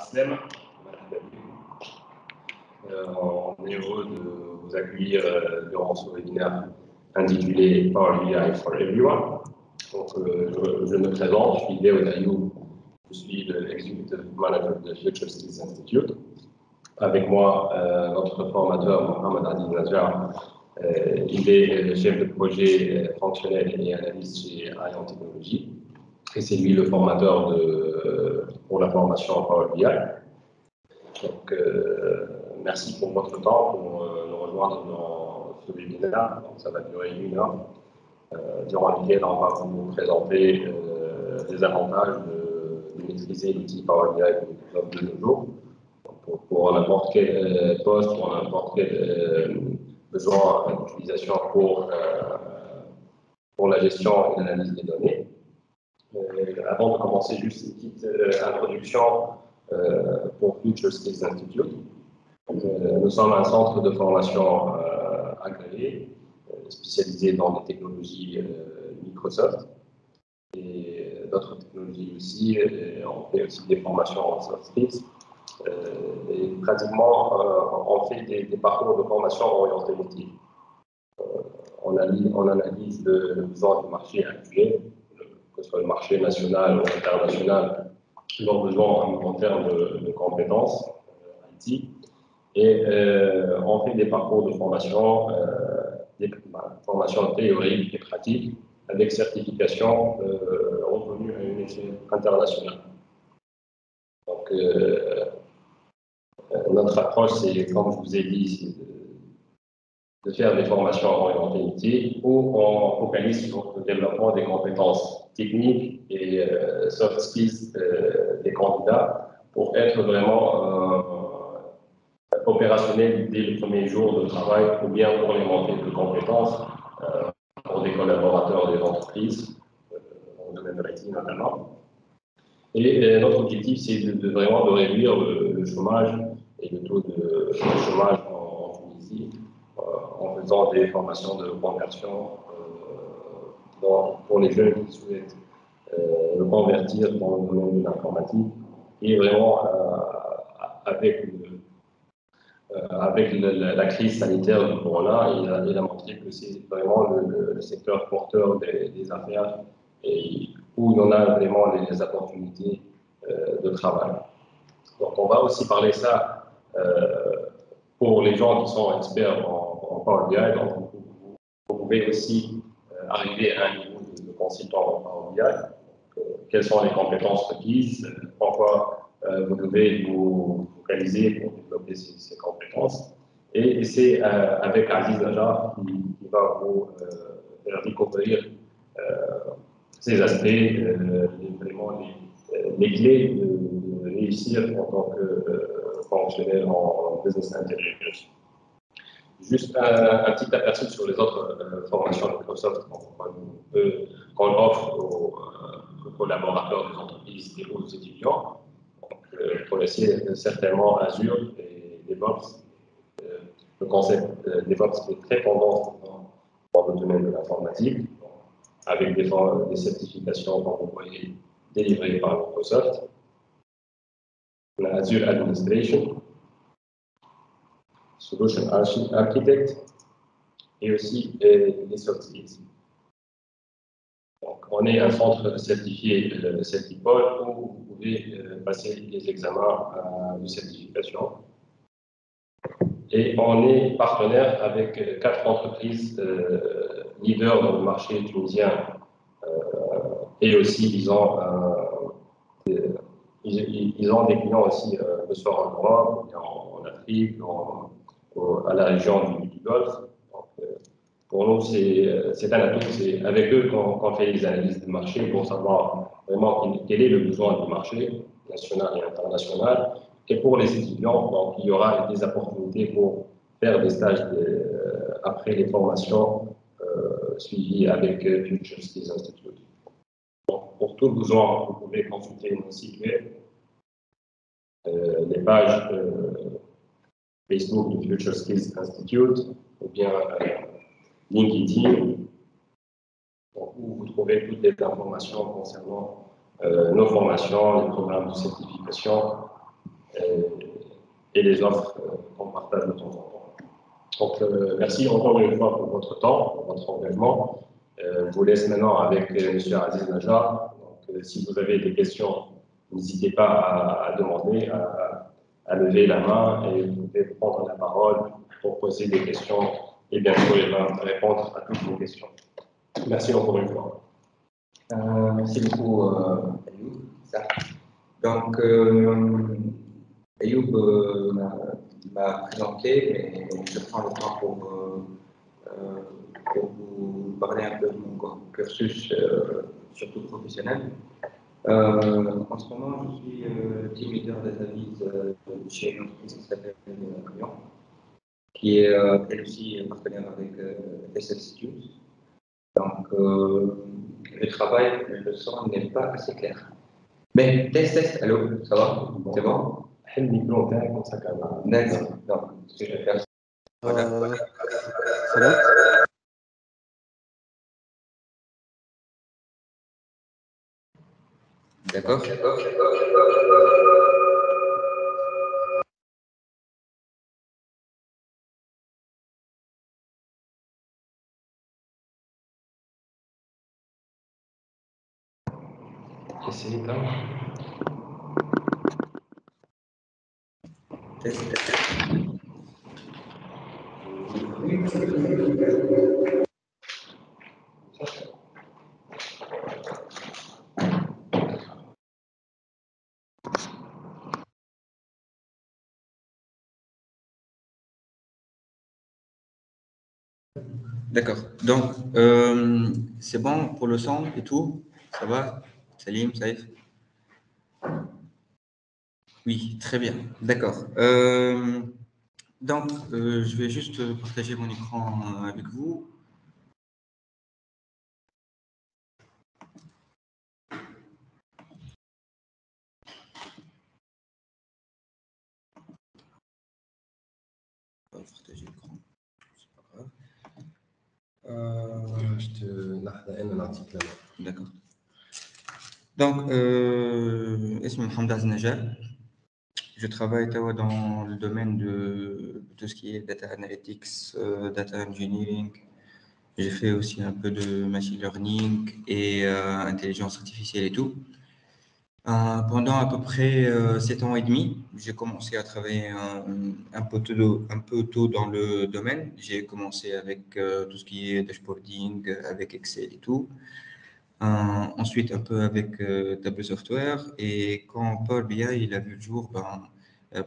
Aslem. On est heureux de vous accueillir durant ce webinaire intitulé Power BI for Everyone. Donc, je me présente, je suis Léo Dayou, je suis l'Executive Manager de Future Skills Institute. Avec moi, notre formateur Mohamed Adi Najjar, il est le chef de projet fonctionnel et analyste chez Ion Technologies. Et c'est lui le formateur pour la formation Power BI. Donc, merci pour votre temps, pour nous rejoindre dans ce webinaire. Donc, ça va durer 1 heure, durant lequel on va vous présenter les avantages de maîtriser l'outil Power BI que nous développons de nos jours. Pour n'importe quel poste, pour n'importe quel besoin d'utilisation pour la gestion et l'analyse des données. Avant de commencer, juste une petite introduction pour Future Skills Institute. Nous sommes un centre de formation agréé, spécialisé dans les technologies Microsoft et d'autres technologies aussi. On fait aussi des formations en soft skills. Et pratiquement, on fait des parcours de formation orientés métier. On analyse le besoin du marché actuel, que ce soit le marché national ou international, leurs besoins en termes de compétences IT. Et on fait des parcours de formation, des formations théoriques et pratiques, avec certification reconnue à une échelle internationale. Donc, notre approche, c'est, comme je vous ai dit, de faire des formations orientées métier où on focalise sur le développement des compétences techniques et soft skills des candidats pour être vraiment opérationnel dès le premier jour de travail ou bien pour les montées de compétences pour des collaborateurs des entreprises, dans le domaine de l'IT notamment. Et notre objectif, c'est vraiment de réduire le chômage et le taux de chômage en Tunisie en faisant des formations de conversion pour les jeunes qui souhaitent convertir dans le domaine de l'informatique. Et vraiment, avec la crise sanitaire du corona, il a montré que c'est vraiment le secteur porteur des affaires et où il y en a vraiment les opportunités de travail. Donc, on va aussi parler ça pour les gens qui sont experts en Power BI. Donc, vous pouvez aussi arriver à un niveau de consultant en Power BI. Quelles sont les compétences requises, pourquoi vous devez vous focaliser pour développer ces compétences. Et c'est avec Aziz Najjar qui va vous faire découvrir ces aspects, vraiment les clés de réussir en tant que fonctionnaire en business intelligence. Juste un petit aperçu sur les autres formations Microsoft qu'on offre aux collaborateurs des entreprises et aux étudiants. Donc, vous connaissez certainement Azure et DevOps. Le concept DevOps est très tendance dans le domaine de l'informatique, avec des certifications que vous voyez délivrées par Microsoft. On a Azure Administration, Solution Architect et aussi les soft skills. Donc, on est un centre certifié Certipol où vous pouvez passer les examens de certification. Et on est partenaire avec 4 entreprises leaders dans le marché tunisien et aussi ils ont des clients aussi le soir en Europe, en Afrique, à la région du Golfe. Donc, pour nous, c'est un atout. C'est avec eux qu'on fait les analyses du marché pour savoir vraiment quel est le besoin du marché national et international. Et pour les étudiants, donc, il y aura des opportunités pour faire des stages après les formations suivies avec Future Skills Institute. Donc, pour tout besoin, vous pouvez consulter nos sites web, les pages Facebook de Future Skills Institute ou bien LinkedIn, où vous trouvez toutes les informations concernant nos formations, les programmes de certification et les offres qu'on partage de temps en temps. Donc, merci encore une fois pour votre temps, pour votre engagement. Je vous laisse maintenant avec M. Aziz Najjar. Donc, si vous avez des questions, n'hésitez pas à demander, à lever la main et vous pouvez prendre la parole pour poser des questions et bien sûr, il va répondre à toutes vos questions. Merci encore une fois. Merci beaucoup, Ayoub. Donc, Ayoub m'a présenté, mais je prends le temps pour vous parler un peu de mon cursus, surtout professionnel. En ce moment, je suis team leader d'analyse chez une entreprise qui s'appelle Lyon, qui est elle aussi partenaire avec Test Institute. Donc, le travail, le son n'est pas assez clair. Mais test, allô, ça va? C'est bon? Le micro, comme ça, d'accord. Donc, ce que je vais faire, voilà. Ça va? D'accord. Essayez là. D'accord. Donc, c'est bon pour le son et tout? Ça va? Salim, Saïf? Oui, très bien. D'accord. Donc, je vais juste partager mon écran avec vous. On va partager l'écran. C'est pas grave. D'accord. Donc, اسمي محمد عز النجار. Je travaille dans le domaine de tout ce qui est data analytics, data engineering. J'ai fait aussi un peu de machine learning et intelligence artificielle et tout. Pendant à peu près 7 ans et demi, j'ai commencé à travailler un peu tôt dans le domaine. J'ai commencé avec tout ce qui est dashboarding, avec Excel et tout. Ensuite, un peu avec Tableau Software. Et quand Power BI il a vu le jour,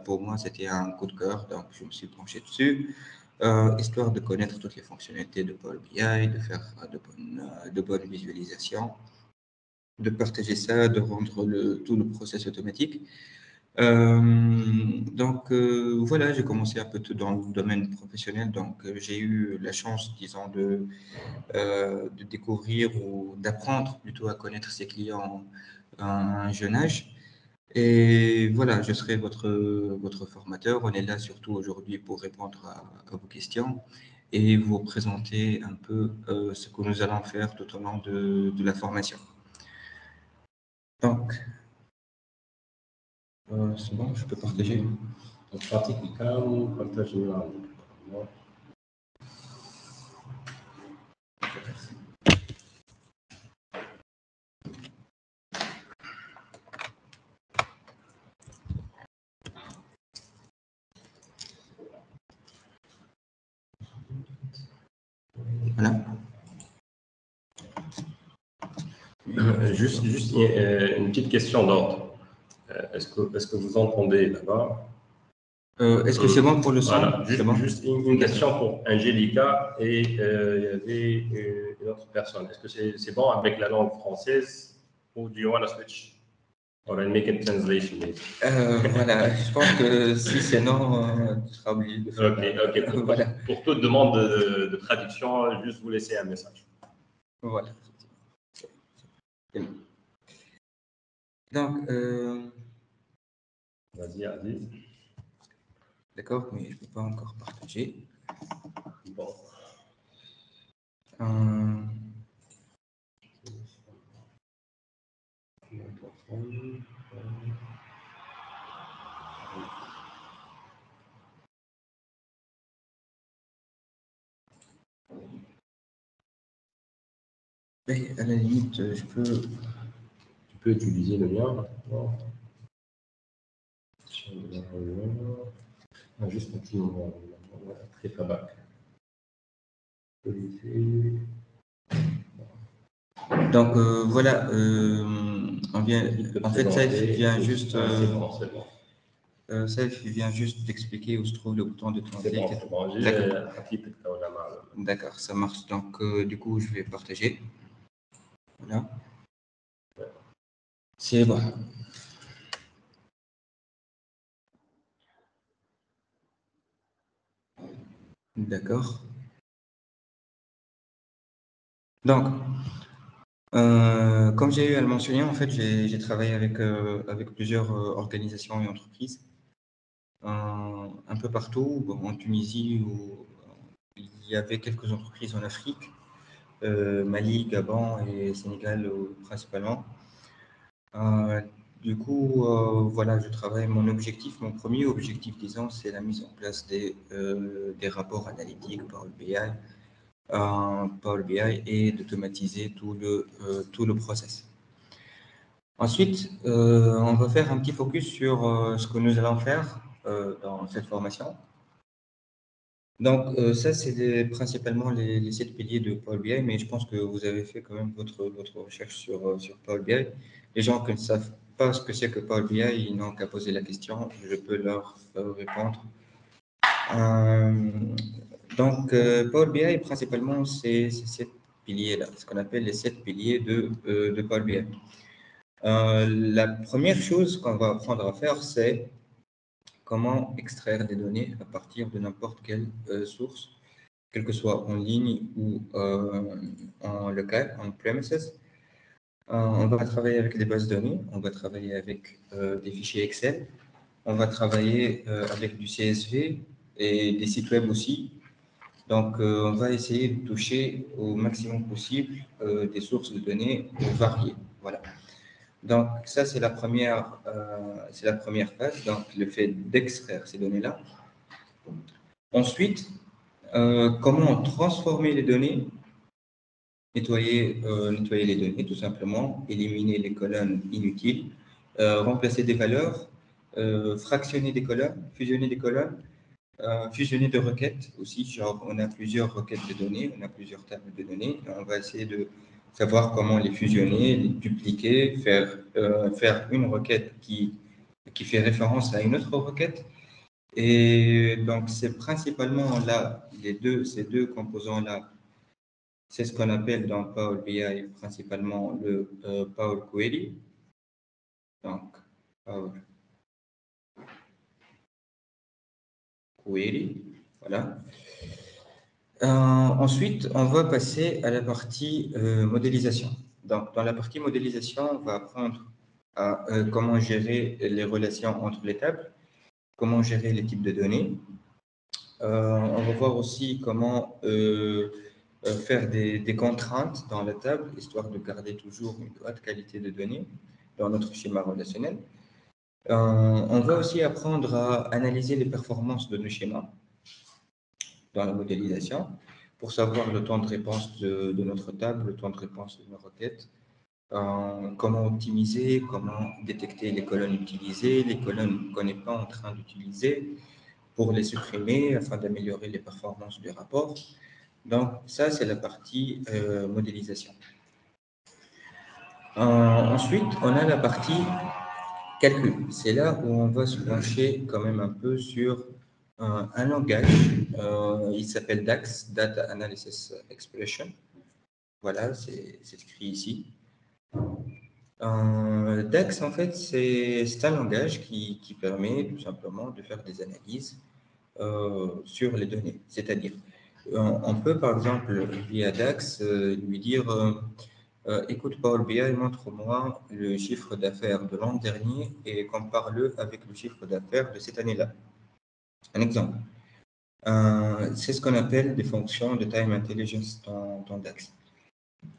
pour moi, c'était un coup de cœur. Donc, je me suis penché dessus, histoire de connaître toutes les fonctionnalités de Power BI, de faire de bonnes visualisations, de partager ça, de rendre tout le process automatique. Voilà, j'ai commencé un peu dans le domaine professionnel. Donc, j'ai eu la chance, disons, de découvrir ou d'apprendre plutôt à connaître ses clients à un jeune âge. Et voilà, je serai votre formateur. On est là surtout aujourd'hui pour répondre à vos questions et vous présenter un peu ce que nous allons faire tout au long de la formation. Donc, c'est bon, je peux partager. Donc, pratique calme, partage général. Voilà. Juste une petite question d'ordre. Est-ce que vous entendez là-bas? Est-ce que c'est bon pour le son? Voilà, juste une question pour Angelica et il y avait une autre personne. Est-ce que c'est bon avec la langue française ou do you want to switch? Or I'll make a translation maybe. Voilà, je pense que si c'est non, tu seras obligé de faire. Ok. Voilà. Pour toute demande de traduction, juste vous laisser un message. Voilà. Donc, Vas-y, Aziz. d'accord, mais je ne peux pas encore partager. Bon. Et à la limite, je peux... Tu peux utiliser le mien. Non. Juste un petit moment. Très tabac. Donc voilà, on vient, en fait, ça vient juste, ça vient juste d'expliquer où se trouve le bouton de tenter. C'est bon, D'accord, ça marche. Donc du coup, je vais partager. Voilà. C'est bon. D'accord. Donc, comme j'ai eu à le mentionner, en fait, j'ai travaillé avec plusieurs organisations et entreprises un peu partout, en Tunisie, où il y avait quelques entreprises en Afrique, Mali, Gabon et Sénégal principalement. Du coup, voilà, je travaille. Mon premier objectif, disons, c'est la mise en place des rapports analytiques Power BI et d'automatiser tout le process. Ensuite, on va faire un petit focus sur ce que nous allons faire dans cette formation. Donc, ça, c'est principalement les 7 piliers de Power BI, mais je pense que vous avez fait quand même votre recherche sur Power BI. Les gens qui ne savent pas ce que c'est que Power BI, ils n'ont qu'à poser la question, je peux leur répondre. Donc, Power BI, principalement, c'est ces 7 piliers-là, ce qu'on appelle les 7 piliers de Power BI. La première chose qu'on va apprendre à faire, c'est comment extraire des données à partir de n'importe quelle source, quelle que soit en ligne ou en local, en premises. On va travailler avec des bases de données, on va travailler avec des fichiers Excel, on va travailler avec du CSV et des sites web aussi. Donc, on va essayer de toucher au maximum possible des sources de données variées. Voilà. Donc, ça, c'est la première phase, donc le fait d'extraire ces données-là. Ensuite, comment transformer les données, nettoyer les données tout simplement, éliminer les colonnes inutiles, remplacer des valeurs, fractionner des colonnes, fusionner des colonnes, fusionner de requêtes aussi, genre on a plusieurs requêtes de données, on a plusieurs tables de données, et on va essayer de savoir comment les fusionner, les dupliquer, faire une requête qui fait référence à une autre requête. Et donc, c'est principalement là, ces deux composants-là, c'est ce qu'on appelle dans Power BI principalement le Power Query. Donc, Power Query, voilà. Ensuite, on va passer à la partie modélisation. Donc, dans la partie modélisation, on va apprendre à comment gérer les relations entre les tables, comment gérer les types de données. On va voir aussi comment faire des contraintes dans la table, histoire de garder toujours une haute qualité de données dans notre schéma relationnel. On va aussi apprendre à analyser les performances de nos schémas dans la modélisation pour savoir le temps de réponse de notre table, le temps de réponse de nos requêtes, comment optimiser, comment détecter les colonnes utilisées, les colonnes qu'on n'est pas en train d'utiliser, pour les supprimer afin d'améliorer les performances du rapport. Donc, ça, c'est la partie modélisation. Ensuite, on a la partie calcul. C'est là où on va se pencher quand même un peu sur un langage. Il s'appelle DAX, Data Analysis Expression. Voilà, c'est écrit ici. DAX, en fait, c'est un langage qui permet tout simplement de faire des analyses sur les données. C'est-à-dire, on peut par exemple, via DAX, lui dire écoute, Power BI, montre-moi le chiffre d'affaires de l'an dernier et compare-le avec le chiffre d'affaires de cette année-là. Un exemple. C'est ce qu'on appelle des fonctions de time intelligence dans DAX.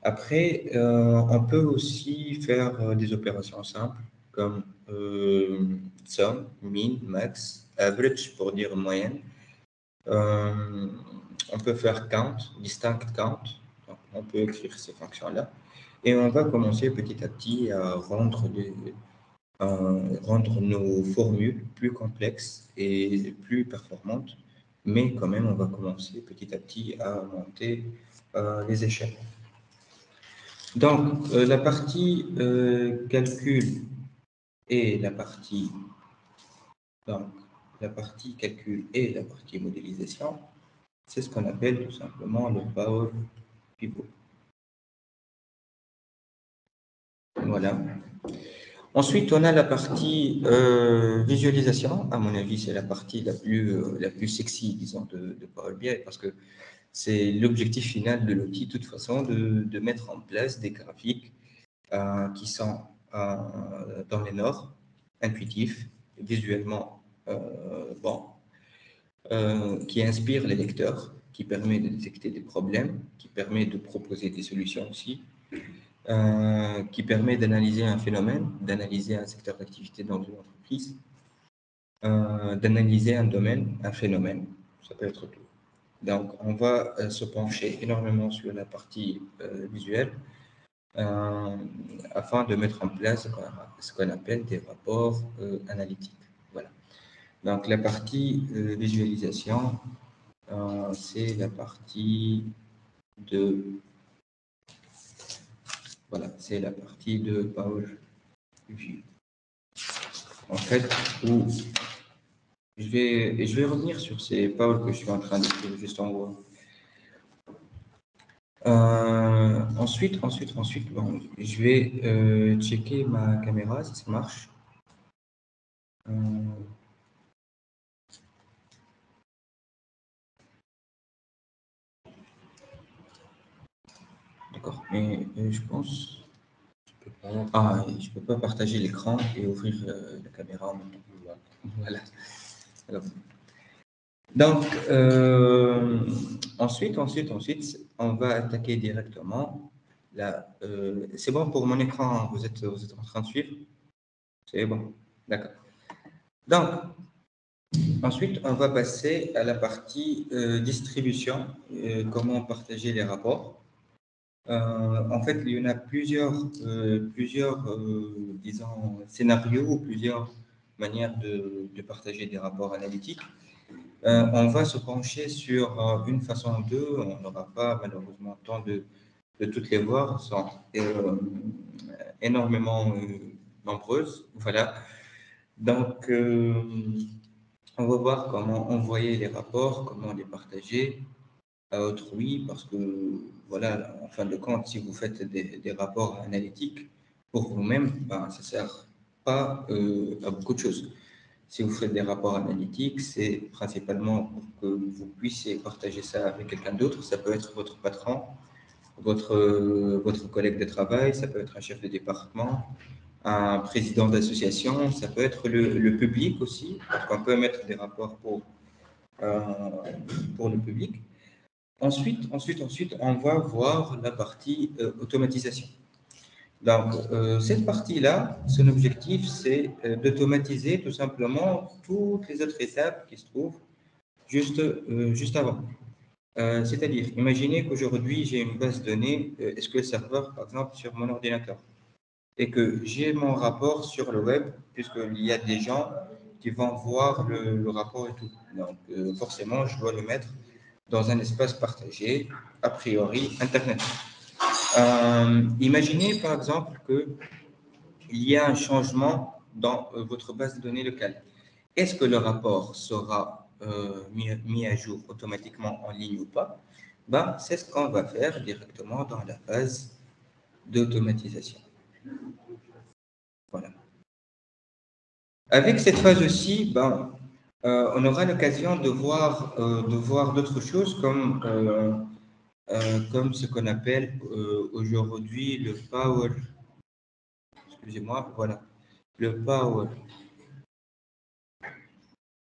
Après, on peut aussi faire des opérations simples, comme sum, min, max, average pour dire moyenne. On peut faire count, distinct count. Donc, on peut écrire ces fonctions-là. Et on va commencer petit à petit à rendre nos formules plus complexes et plus performantes. Mais quand même, on va commencer petit à petit à monter les échelles. Donc, la partie calcul et la partie calcul et la partie modélisation, c'est ce qu'on appelle tout simplement le Power Pivot. Voilà. Ensuite, on a la partie visualisation. À mon avis, c'est la partie la plus sexy, disons, de Power BI, parce que c'est l'objectif final de l'outil, de toute façon, de mettre en place des graphiques qui sont dans les normes, intuitifs, visuellement qui inspirent les lecteurs, qui permet de détecter des problèmes, qui permet de proposer des solutions aussi, qui permet d'analyser un phénomène, d'analyser un secteur d'activité dans une entreprise, d'analyser un domaine, un phénomène, ça peut être tout. Donc, on va se pencher énormément sur la partie visuelle afin de mettre en place ce qu'on appelle des rapports analytiques. Voilà. Donc, la partie visualisation, c'est la partie de c'est la partie de Power BI. En fait, où je vais revenir sur ces Power que je suis en train d'écrire juste en haut. Ensuite, bon, je vais checker ma caméra si ça marche. D'accord, mais je pense. Je peux pas partager l'écran et ouvrir la caméra en même temps. Voilà. Alors, donc, ensuite, on va attaquer directement. C'est bon pour mon écran, vous êtes en train de suivre? C'est bon, d'accord. Donc, ensuite, on va passer à la partie distribution, comment partager les rapports. En fait, il y en a plusieurs disons, scénarios ou plusieurs manières de partager des rapports analytiques. On va se pencher sur une façon ou deux. On n'aura pas malheureusement le temps de toutes les voir. Elles sont énormément nombreuses. Voilà. Donc, on va voir comment envoyer les rapports, comment les partager à autrui, parce que, voilà, en fin de compte, si vous faites des rapports analytiques pour vous-même, ben, ça ne sert pas à beaucoup de choses. Si vous faites des rapports analytiques, c'est principalement pour que vous puissiez partager ça avec quelqu'un d'autre. Ça peut être votre patron, votre collègue de travail, ça peut être un chef de département, un président d'association, ça peut être le public aussi, parce qu'on peut mettre des rapports pour le public. Ensuite, on va voir la partie automatisation. Donc, cette partie-là, son objectif, c'est d'automatiser tout simplement toutes les autres étapes qui se trouvent juste avant. C'est-à-dire, imaginez qu'aujourd'hui, j'ai une base de données SQL Server, par exemple, sur mon ordinateur, et que j'ai mon rapport sur le web, puisqu'il y a des gens qui vont voir le rapport et tout. Donc, forcément, je dois le mettre dans un espace partagé, a priori Internet. Imaginez par exemple qu'il y a un changement dans votre base de données locale. Est-ce que le rapport sera mis à jour automatiquement en ligne ou pas? Ben, c'est ce qu'on va faire directement dans la phase d'automatisation. Voilà. Avec cette phase aussi, ben, on aura l'occasion de voir d'autres choses comme ce qu'on appelle aujourd'hui le Power. Excusez-moi, voilà. Le Power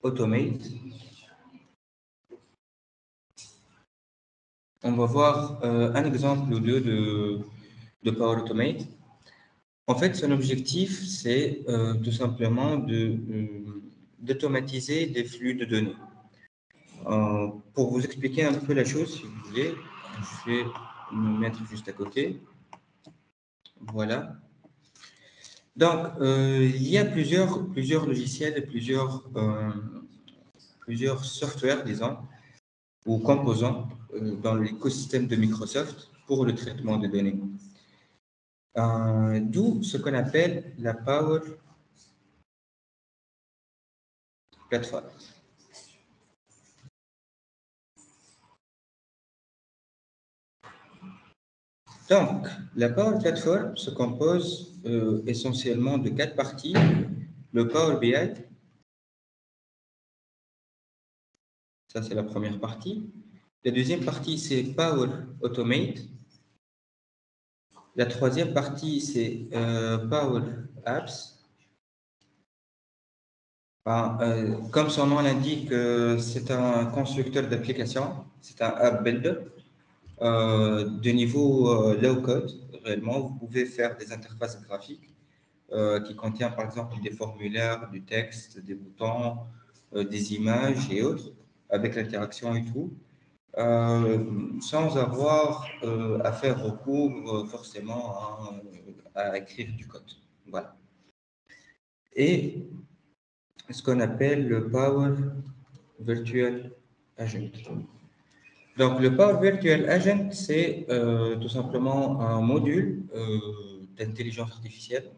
Automate. On va voir un exemple ou deux de Power Automate. En fait, son objectif, c'est tout simplement d'automatiser des flux de données. Pour vous expliquer un peu la chose, si vous voulez, je vais me mettre juste à côté. Voilà. Donc, il y a plusieurs logiciels et plusieurs softwares, disons, ou composants dans l'écosystème de Microsoft pour le traitement de données. D'où ce qu'on appelle la Power Platform. Donc, la Power Platform se compose essentiellement de 4 parties. Le Power BI, ça c'est la première partie. La deuxième partie, c'est Power Automate. La troisième partie, c'est Power Apps. Comme son nom l'indique, c'est un constructeur d'applications, c'est un app builder de niveau low code. Réellement, vous pouvez faire des interfaces graphiques qui contiennent par exemple des formulaires, du texte, des boutons, des images et autres, avec l'interaction et tout, sans avoir à faire recours forcément à écrire du code. Voilà. Et ce qu'on appelle le Power Virtual Agent. Donc, le Power Virtual Agent, c'est tout simplement un module d'intelligence artificielle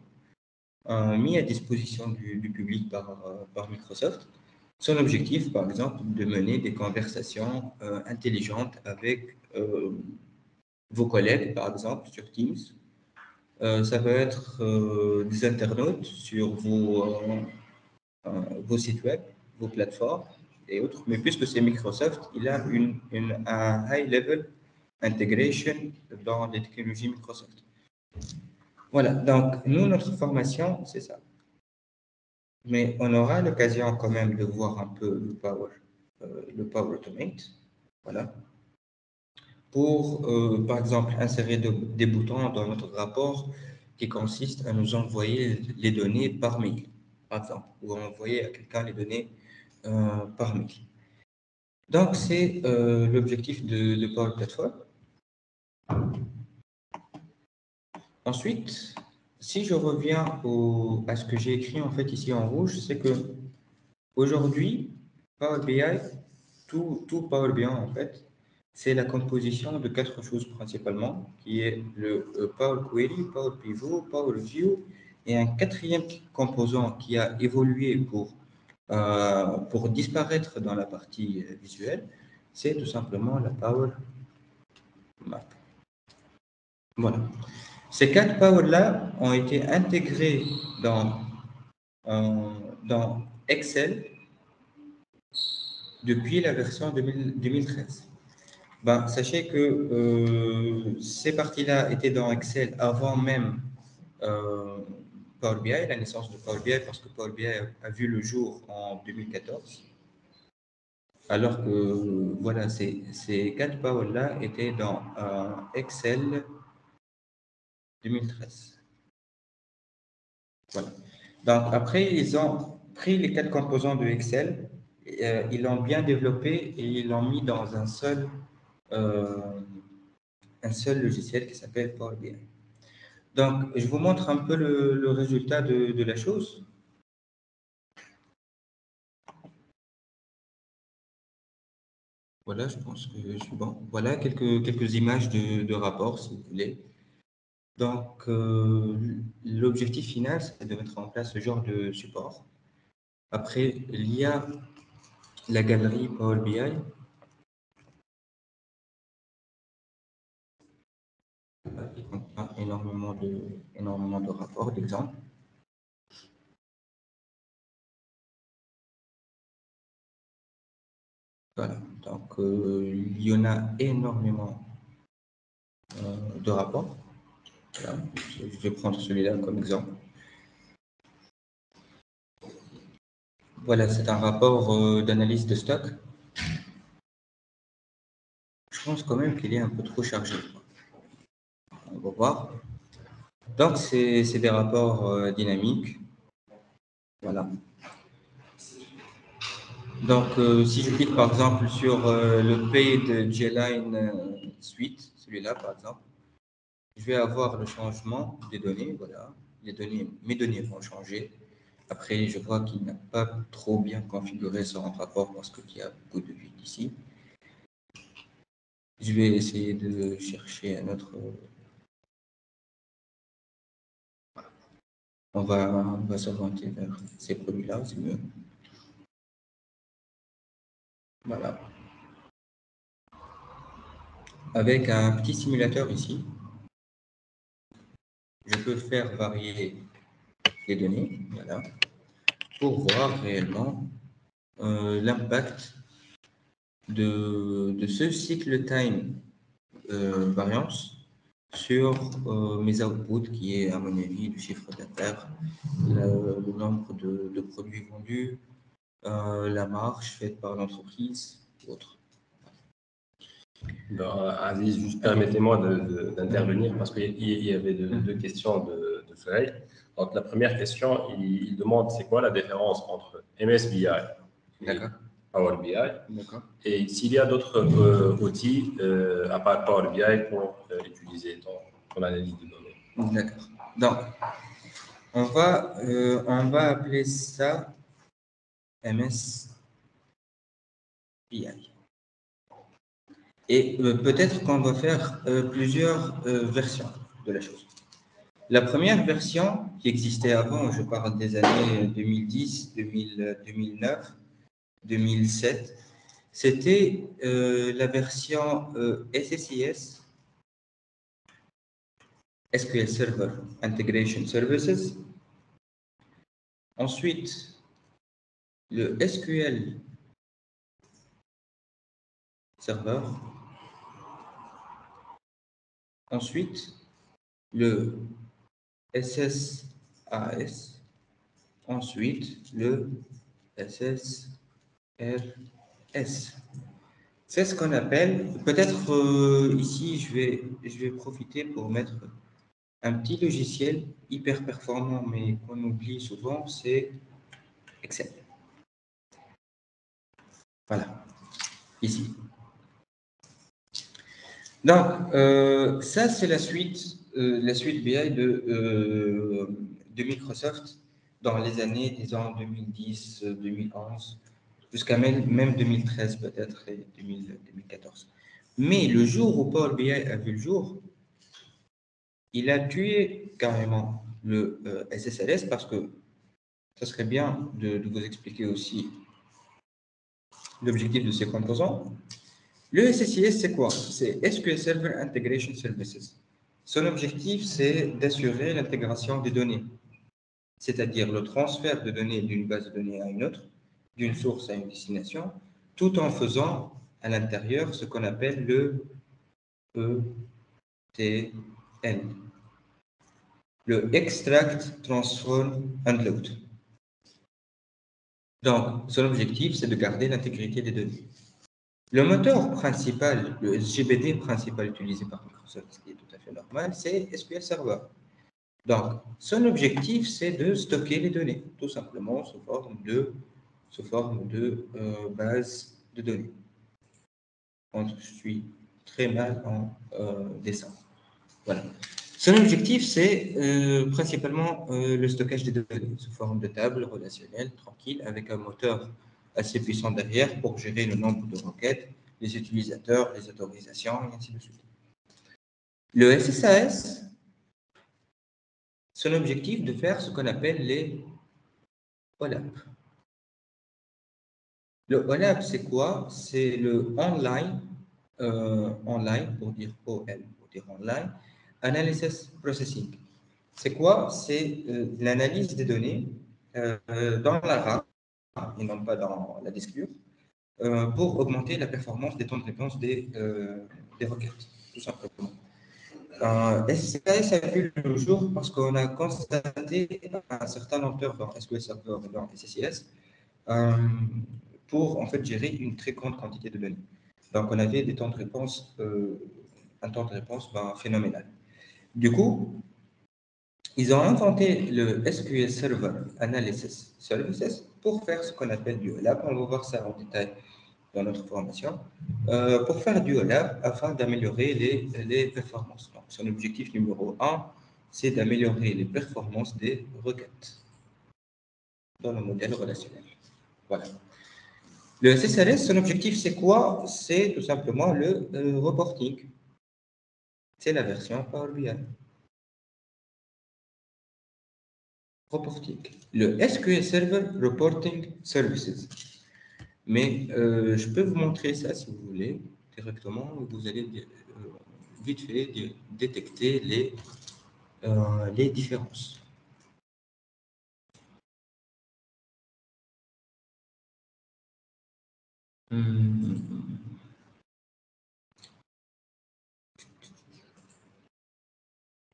mis à disposition du public par Microsoft. Son objectif, par exemple, de mener des conversations intelligentes avec vos collègues, par exemple, sur Teams. Ça peut être des internautes sur vos sites web, vos plateformes et autres. Mais puisque c'est Microsoft, il a un high-level integration dans les technologies Microsoft. Voilà, donc nous, notre formation, c'est ça. Mais on aura l'occasion quand même de voir un peu le Power Automate. Voilà. Pour, par exemple, insérer des boutons dans notre rapport qui consiste à nous envoyer les données par mail, par exemple, ou envoyer à quelqu'un les données par mail. Donc, c'est l'objectif de Power Platform. Ensuite, si je reviens à ce que j'ai écrit en fait ici en rouge, c'est que aujourd'hui, Power BI, tout Power BI en fait, c'est la composition de 4 choses principalement, qui est le Power Query, Power Pivot, Power View, et un quatrième composant qui a évolué pour disparaître dans la partie visuelle, c'est tout simplement la Power Map. Voilà. Ces 4 Power-là ont été intégrés dans Excel depuis la version 2013. Ben, sachez que ces parties-là étaient dans Excel avant même Power BI, la naissance de Power BI, parce que Power BI a vu le jour en 2014. Alors que voilà, ces 4 Power-là étaient dans Excel 2013. Voilà. Donc après, ils ont pris les 4 composants de Excel, ils l'ont bien développé et ils l'ont mis dans euh, un seul logiciel qui s'appelle Power BI. Donc, je vous montre un peu le résultat de la chose. Voilà, je pense que je suis bon. Voilà quelques images de rapport, si vous voulez. Donc, l'objectif final, c'est de mettre en place ce genre de support. Après, il y a la galerie Power BI. Qui contient énormément de rapports, d'exemples. Voilà, donc il y en a énormément de rapports. Voilà. Je vais prendre celui-là comme exemple. Voilà, c'est un rapport d'analyse de stock. Je pense quand même qu'il est un peu trop chargé. On va voir. Donc, c'est des rapports dynamiques. Voilà. Donc, si je clique par exemple sur le Paid J-Line Suite, celui-là par exemple, je vais avoir le changement des données. Voilà, mes données vont changer. Après, je vois qu'il n'a pas trop bien configuré son rapport parce qu'il y a beaucoup de vide ici. Je vais essayer de chercher un autre. On va s'orienter vers ces produits-là, c'est mieux. Voilà. Avec un petit simulateur ici, je peux faire varier les données, voilà, pour voir réellement l'impact de ce cycle time variance sur mes outputs, qui est à mon avis le chiffre d'affaires, le nombre de produits vendus, la marge faite par l'entreprise, autres. Aziz, juste permettez-moi d'intervenir parce qu'il y avait deux questions de Soleil. Donc, la première question, il demande c'est quoi la différence entre MSBI et Power BI et s'il y a d'autres outils à part Power BI pour utiliser ton analyse de données. D'accord. Donc, on va appeler ça MSBI. Et peut-être qu'on va faire plusieurs versions de la chose. La première version qui existait avant, je parle des années 2010, 2009, 2007, c'était la version SSIS, SQL Server Integration Services. Ensuite, le SQL Server. Ensuite, le SSAS. Ensuite, le SSRS. C'est ce qu'on appelle, peut-être ici, je vais profiter pour mettre un petit logiciel hyper performant, mais qu'on oublie souvent, c'est Excel. Voilà, ici. Donc, ça, c'est la suite BI de Microsoft dans les années, disons, 2010, 2011, jusqu'à même 2013 peut-être et 2014. Mais le jour où Power BI a vu le jour, il a tué carrément le SSLS parce que ça serait bien de vous expliquer aussi l'objectif de ces composants. Le SSIS, c'est quoi? C'est SQL Server Integration Services. Son objectif, c'est d'assurer l'intégration des données, c'est-à-dire le transfert de données d'une base de données à une autre, d'une source à une destination, tout en faisant à l'intérieur ce qu'on appelle le ETL, le Extract, Transform and Load. Donc, son objectif, c'est de garder l'intégrité des données. Le moteur principal, le SGBD principal utilisé par Microsoft, ce qui est tout à fait normal, c'est SQL Server. Donc, son objectif, c'est de stocker les données, tout simplement sous forme de base de données. Donc, je suis très mal en dessin. Voilà. Son objectif, c'est principalement le stockage des données sous forme de table relationnelle, tranquille, avec un moteur assez puissant derrière pour gérer le nombre de requêtes, les utilisateurs, les autorisations, et ainsi de suite. Le SSAS, son objectif de faire ce qu'on appelle les OLAP. Le OLAP, c'est quoi? C'est le online pour dire OL, pour dire online, Analysis Processing. C'est quoi? C'est l'analyse des données dans la RAM et non pas dans la disque pour augmenter la performance des temps de réponse des requêtes, tout simplement. SSAS a vu le jour parce qu'on a constaté un certain lenteur dans SQL Server et dans SSIS pour en fait gérer une très grande quantité de données. Donc on avait des temps de réponse, un temps de réponse phénoménal. Du coup, Ils ont inventé le SQL Server Analysis Services pour faire ce qu'on appelle du OLAP. On va voir ça en détail dans notre formation. Pour faire du OLAP afin d'améliorer les performances. Donc, son objectif numéro un, c'est d'améliorer les performances des requêtes dans le modèle relationnel. Voilà. Le SSRS, son objectif, c'est quoi? C'est tout simplement le reporting. C'est la version Power BI. Reporting. Le SQL Server Reporting Services. Mais je peux vous montrer ça si vous voulez directement. Vous allez vite fait détecter les différences.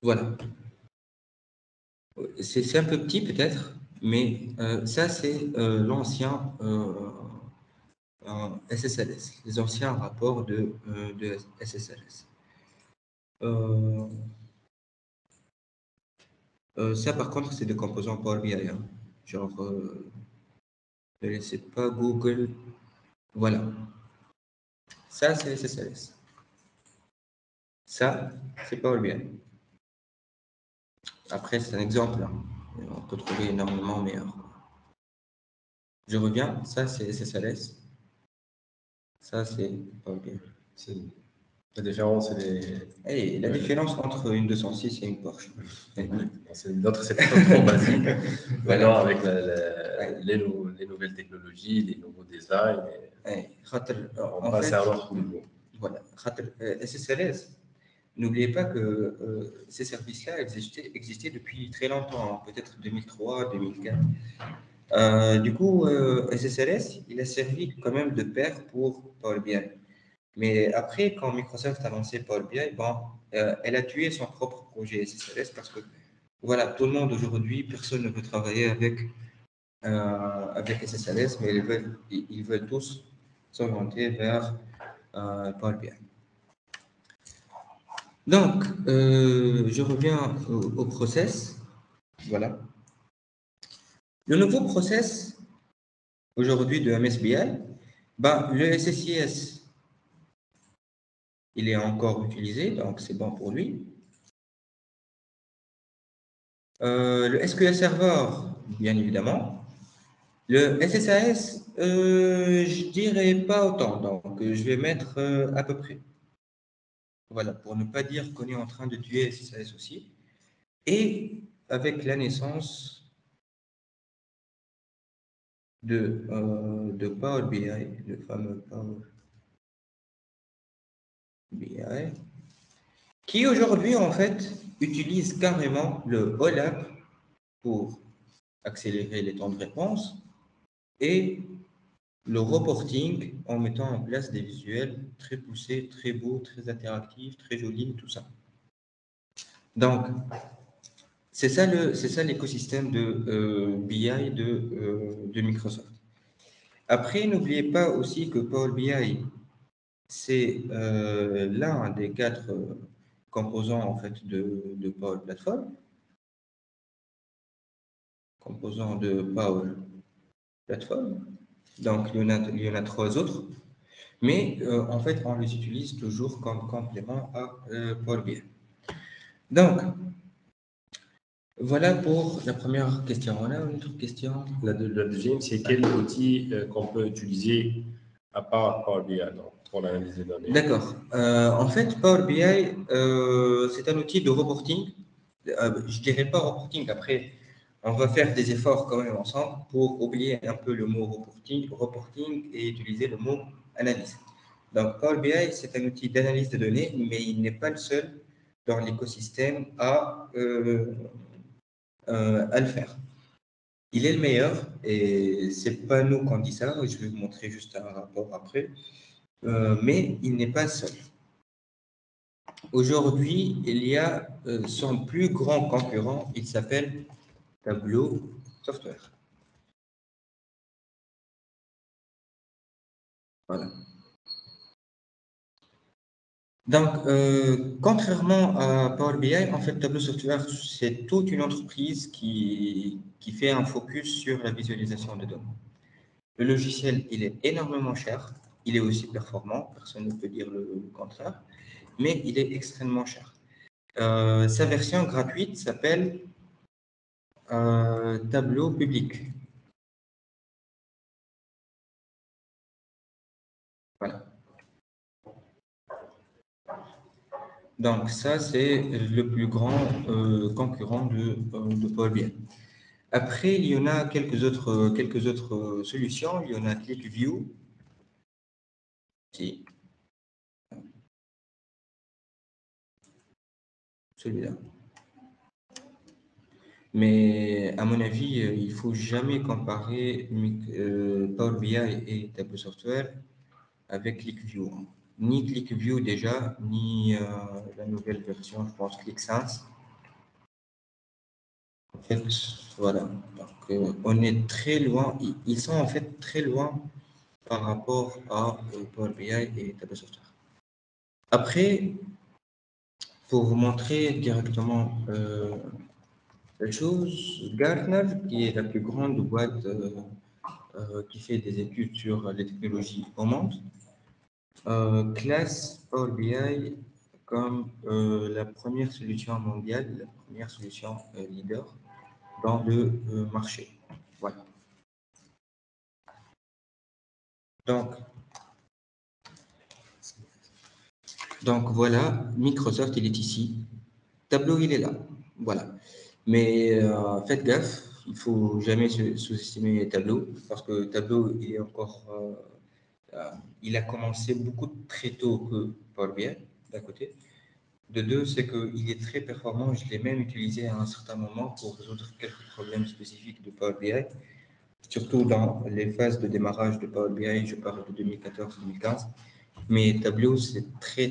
Voilà. C'est un peu petit peut-être, mais ça c'est l'ancien SSLS, les anciens rapports de SSLS. Ça par contre c'est des composants Power BI. Hein. Genre, ne laissez pas Google. Voilà. Ça c'est SSLS. Ça c'est Power BI. Après c'est un exemple. Hein. On peut trouver énormément meilleur. Je reviens. Ça c'est SSLS. Ça c'est Power BI. La différence, c'est la différence entre une 206 et une Porsche. L'autre, c'est trop basique. Voilà. Maintenant, avec les nouvelles technologies, les nouveaux designs, on passe à un autre niveau. Voilà. SSLS, n'oubliez pas que ces services-là existaient depuis très longtemps, hein, peut-être 2003, 2004. Du coup, SSLS, il a servi quand même de père pour Power BI. Mais après, quand Microsoft a lancé Power BI, elle a tué son propre projet SSLS parce que, voilà, tout le monde aujourd'hui, personne ne veut travailler avec SSLS, mais ils veulent tous s'orienter vers Power BI. Donc, je reviens au process. Voilà. Le nouveau process aujourd'hui de MSBI, le SSIS, il est encore utilisé, donc c'est bon pour lui. Le SQL Server, bien évidemment. Le SSAS, je dirais pas autant, donc je vais mettre à peu près. Voilà, pour ne pas dire qu'on est en train de tuer SSAS aussi. Et avec la naissance de Power BI, le fameux Power BI, qui aujourd'hui en fait utilise carrément le OLAP pour accélérer les temps de réponse et le reporting en mettant en place des visuels très poussés, très beaux, très interactifs, très jolis, tout ça. Donc, c'est ça l'écosystème de BI de Microsoft. Après, n'oubliez pas aussi que Power BI, c'est l'un des 4 composants en fait de Power Platform. Composants de Power Platform. Donc, il y en a 3 autres. Mais en fait, on les utilise toujours comme complément à Power BI. Donc, voilà pour la première question. On a une autre question. La deuxième, c'est quel outil qu'on peut utiliser à part Power BI pour l'analyse des données? D'accord. En fait, Power BI, c'est un outil de reporting. Je ne dirais pas reporting. Après, on va faire des efforts quand même ensemble pour oublier un peu le mot reporting et utiliser le mot analyse. Donc, Power BI, c'est un outil d'analyse de données, mais il n'est pas le seul dans l'écosystème à le faire. Il est le meilleur et c'est pas nous qu'on dit ça. Je vais vous montrer juste un rapport après. Mais il n'est pas seul. Aujourd'hui, il y a son plus grand concurrent. Il s'appelle Tableau Software. Voilà. Donc, contrairement à Power BI, en fait, Tableau Software, c'est toute une entreprise qui fait un focus sur la visualisation de données. Le logiciel, il est énormément cher, il est aussi performant, personne ne peut dire le contraire, mais il est extrêmement cher. Sa version gratuite s'appelle Tableau public. Voilà. Donc, ça, c'est le plus grand concurrent de Power BI. Après, il y en a quelques autres solutions. Il y en a ClickView, si, celui-là. Mais à mon avis, il ne faut jamais comparer Power BI et Tableau Software avec ClickView, hein. Ni ClickView déjà, ni la nouvelle version, je pense, ClickSense. En fait, voilà. Donc, on est très loin. Ils sont en fait très loin par rapport à Power BI et Tableau Software. Après, pour vous montrer directement la chose, Gartner, qui est la plus grande boîte qui fait des études sur les technologies au monde, classe Power BI comme la première solution mondiale, la première solution leader dans le marché. Voilà. Donc voilà, Microsoft, il est ici. Tableau, il est là. Voilà. Mais faites gaffe, il ne faut jamais sous-estimer Tableau, parce que Tableau, il est encore, il a commencé beaucoup très tôt que Power BI, d'un côté. De deux, c'est qu'il est très performant. Je l'ai même utilisé à un certain moment pour résoudre quelques problèmes spécifiques de Power BI, surtout dans les phases de démarrage de Power BI, je parle de 2014-2015. Mais Tableau, c'est très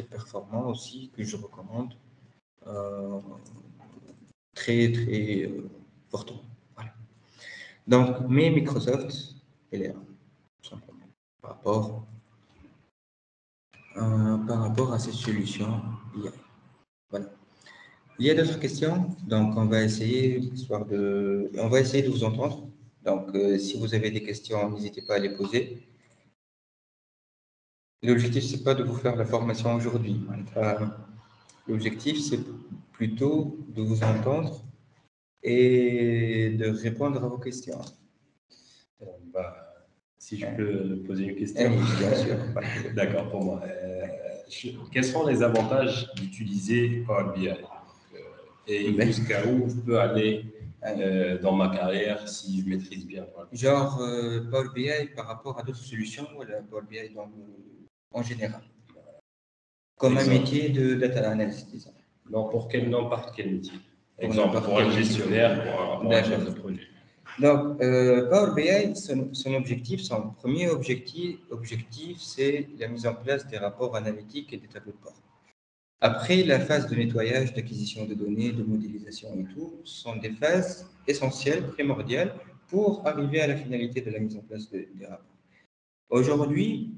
performant aussi, que je recommande. Euh, très important. Voilà. Donc, mais Microsoft, elle est là, tout simplement, par rapport à ces solutions IA. Voilà. Il y a d'autres questions, donc on va essayer, on va essayer de vous entendre. Donc, si vous avez des questions, n'hésitez pas à les poser. L'objectif, c'est pas de vous faire la formation aujourd'hui. L'objectif, c'est plutôt de vous entendre et de répondre à vos questions. Si je peux poser une question. Bien sûr. D'accord, pour moi. Quels sont les avantages d'utiliser Power BI et jusqu'à où je peux aller dans ma carrière si je maîtrise bien? Genre Power BI par rapport à d'autres solutions ou Power BI en général? Comme un métier de data analyst, disons. Non, pour n'importe quel métier. Exemple, pour un gestionnaire, pour un chef de projet. Donc, Power BI, son objectif, son premier objectif, c'est la mise en place des rapports analytiques et des tableaux de bord. Après, la phase de nettoyage, d'acquisition de données, de modélisation et tout, sont des phases essentielles, primordiales, pour arriver à la finalité de la mise en place des rapports. Aujourd'hui,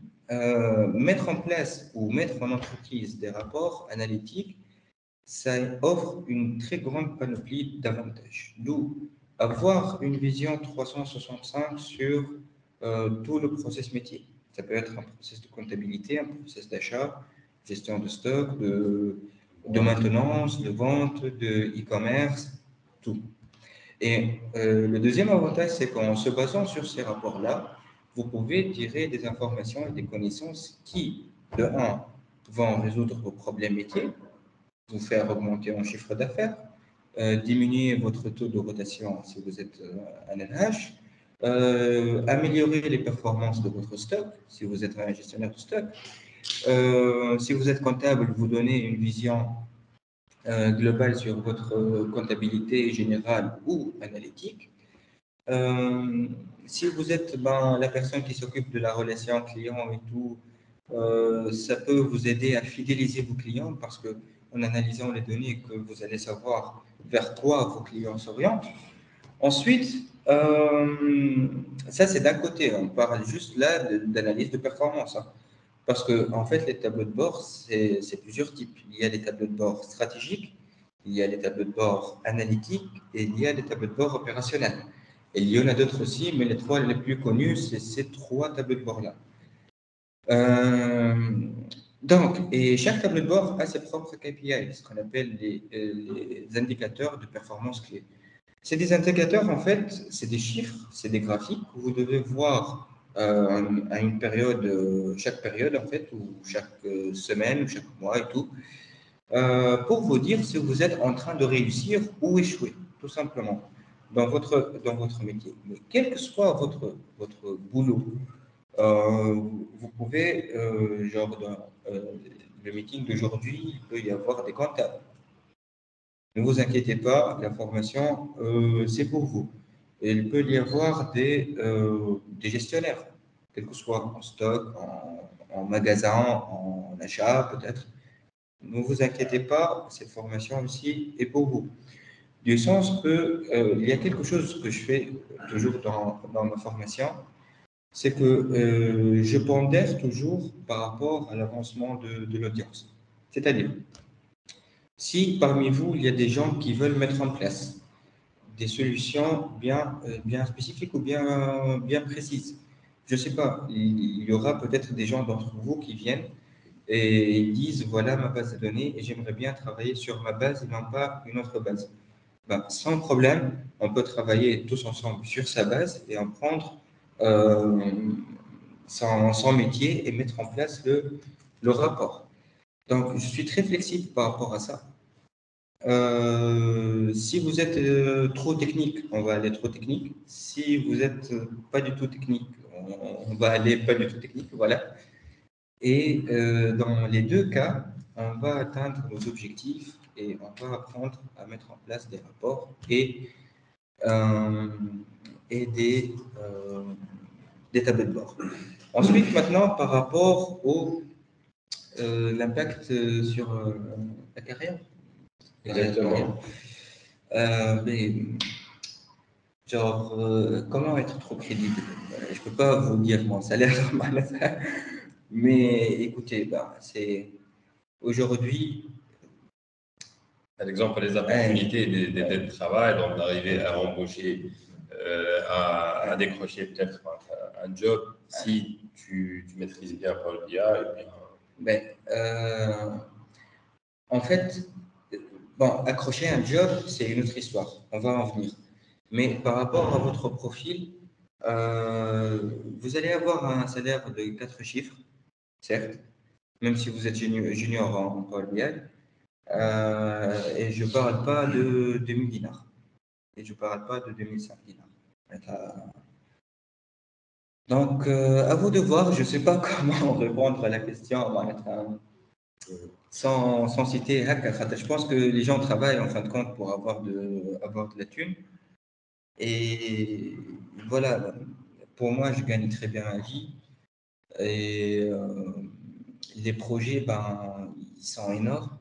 mettre en place ou mettre en entreprise des rapports analytiques, ça offre une très grande panoplie d'avantages. D'où avoir une vision 365 sur tout le process métier. Ça peut être un process de comptabilité, un process d'achat, gestion de stock, de maintenance, de vente, de e-commerce, tout. Et le deuxième avantage, c'est qu'en se basant sur ces rapports-là, vous pouvez tirer des informations et des connaissances qui, de un, vont résoudre vos problèmes métiers, vous faire augmenter en chiffre d'affaires, diminuer votre taux de rotation si vous êtes un LH, améliorer les performances de votre stock si vous êtes un gestionnaire de stock. Si vous êtes comptable, vous donnez une vision globale sur votre comptabilité générale ou analytique. Si vous êtes la personne qui s'occupe de la relation client et tout, ça peut vous aider à fidéliser vos clients parce que en analysant les données que vous allez savoir vers quoi vos clients s'orientent. Ensuite, ça c'est d'un côté, on parle juste là d'analyse de performance, hein. Parce que, en fait, les tableaux de bord, c'est plusieurs types. Il y a les tableaux de bord stratégiques, il y a les tableaux de bord analytiques et il y a les tableaux de bord opérationnels. Et il y en a d'autres aussi, mais les trois les plus connus, c'est ces trois tableaux de bord-là. Euh, donc, et chaque tableau de bord a ses propres KPI, ce qu'on appelle les indicateurs de performance clés. C'est des indicateurs, en fait, c'est des chiffres, c'est des graphiques que vous devez voir à une période, chaque période, en fait, ou chaque semaine, ou chaque mois et tout, pour vous dire si vous êtes en train de réussir ou échouer, tout simplement, dans votre métier. Mais quel que soit votre boulot, vous pouvez, genre, dans le meeting d'aujourd'hui, il peut y avoir des comptables. Ne vous inquiétez pas, la formation, c'est pour vous. Et il peut y avoir des gestionnaires, quel que soit en stock, en magasin, en achat peut-être. Ne vous inquiétez pas, cette formation aussi est pour vous. Du sens que il y a quelque chose que je fais toujours dans ma formation, c'est que je pondère toujours par rapport à l'avancement de l'audience. C'est-à-dire, si parmi vous, il y a des gens qui veulent mettre en place des solutions bien spécifiques ou bien précises, je ne sais pas, il y aura peut-être des gens d'entre vous qui viennent et ils disent, voilà ma base de données et j'aimerais bien travailler sur ma base et non pas une autre base. Ben, sans problème, on peut travailler tous ensemble sur sa base et en prendre euh, son métier et mettre en place le rapport. Donc, je suis très flexible par rapport à ça. Si vous êtes trop technique, on va aller trop technique. Si vous êtes pas du tout technique, on va aller pas du tout technique, voilà. Et dans les deux cas, on va atteindre nos objectifs et on va apprendre à mettre en place des rapports euh, et des tableaux de bord. Ensuite, maintenant, par rapport au l'impact sur la carrière. Exactement. Mais genre, comment être trop crédible? Je peux pas vous dire mon salaire normal, mais écoutez, bah, c'est aujourd'hui, Par exemple, les hein, opportunités de travail, donc d'arriver à embaucher, à décrocher peut-être un job si tu maîtrises bien Power BI. Et bien, ben, en fait, bon, accrocher un job, c'est une autre histoire. On va en venir. Mais par rapport à votre profil, vous allez avoir un salaire de 4 chiffres, certes, même si vous êtes junior en Power BI. Et je ne parle pas de 2000 dinars. Et je ne parle pas de 2005 dinars. Donc, à vous de voir. Je ne sais pas comment répondre à la question sans citer Hakka. Je pense que les gens travaillent en fin de compte pour avoir de la thune. Et voilà, pour moi, je gagne très bien ma vie. Et les projets, ben, ils sont énormes.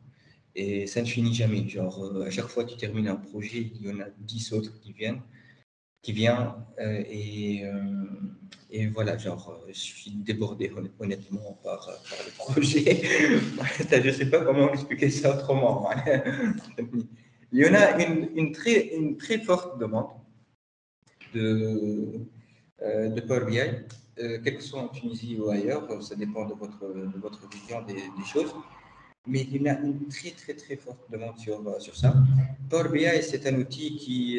Et ça ne finit jamais. Genre, à chaque fois que tu termines un projet, il y en a 10 autres qui viennent. Et voilà, genre, je suis débordé honnêtement par le projet. Je ne sais pas comment expliquer ça autrement. Il y en a une très forte demande de Power BI, quel que soit en Tunisie ou ailleurs, ça dépend de votre vision des choses. Mais il y a une très forte demande sur ça. Power BI, c'est un outil qui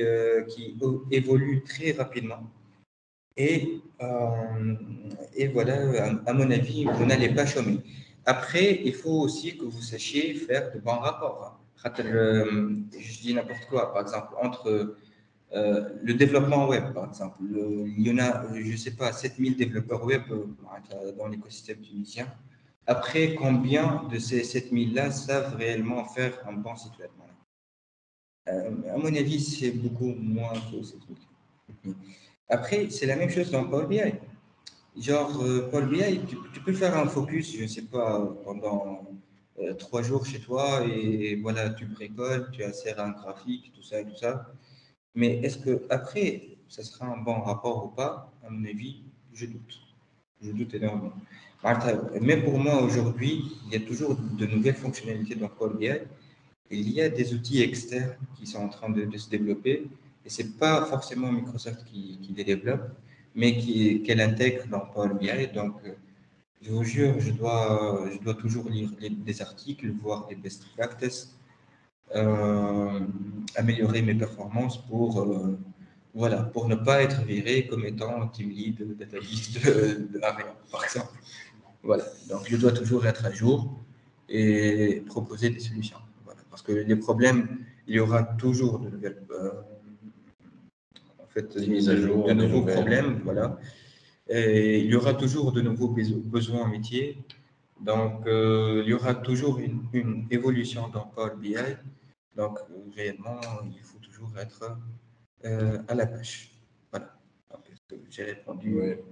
évolue très rapidement. Et, voilà, à mon avis, vous n'allez pas chômer. Après, il faut aussi que vous sachiez faire de bons rapports, hein. Je dis n'importe quoi, par exemple, entre le développement web, par exemple. Il y en a, je ne sais pas, 7000 développeurs web dans l'écosystème tunisien. Après, combien de ces 7000-là savent réellement faire un bon site web? À mon avis, c'est beaucoup moins que ces trucs. Après, c'est la même chose dans Power BI. Genre, Power BI, tu peux faire un focus, je ne sais pas, pendant 3 jours chez toi et voilà, tu bricoles, tu insères un graphique, tout ça et tout ça. Mais est-ce que après, ça sera un bon rapport ou pas? À mon avis, je doute. Je doute énormément. Même pour moi, aujourd'hui, il y a toujours de nouvelles fonctionnalités dans Power BI. Il y a des outils externes qui sont en train de se développer et ce n'est pas forcément Microsoft qui les développe, mais qu'elle intègre dans Power BI. Donc, je vous jure, je dois toujours lire des articles, voir des best practices, améliorer mes performances voilà, pour ne pas être viré comme étant team lead, datalyst de Ariane, par exemple. Voilà, donc je dois toujours être à jour et proposer des solutions. Voilà, parce que les problèmes, il y aura toujours de nouvelles, en fait, Des mises à jour, de des nouveaux nouvelles. problèmes, voilà. Et il y aura toujours de nouveaux besoins métiers. Donc, il y aura toujours une évolution dans Power BI. Donc, réellement, il faut toujours être à la pêche. Voilà. Donc, est-ce que j'ai répondu Ouais.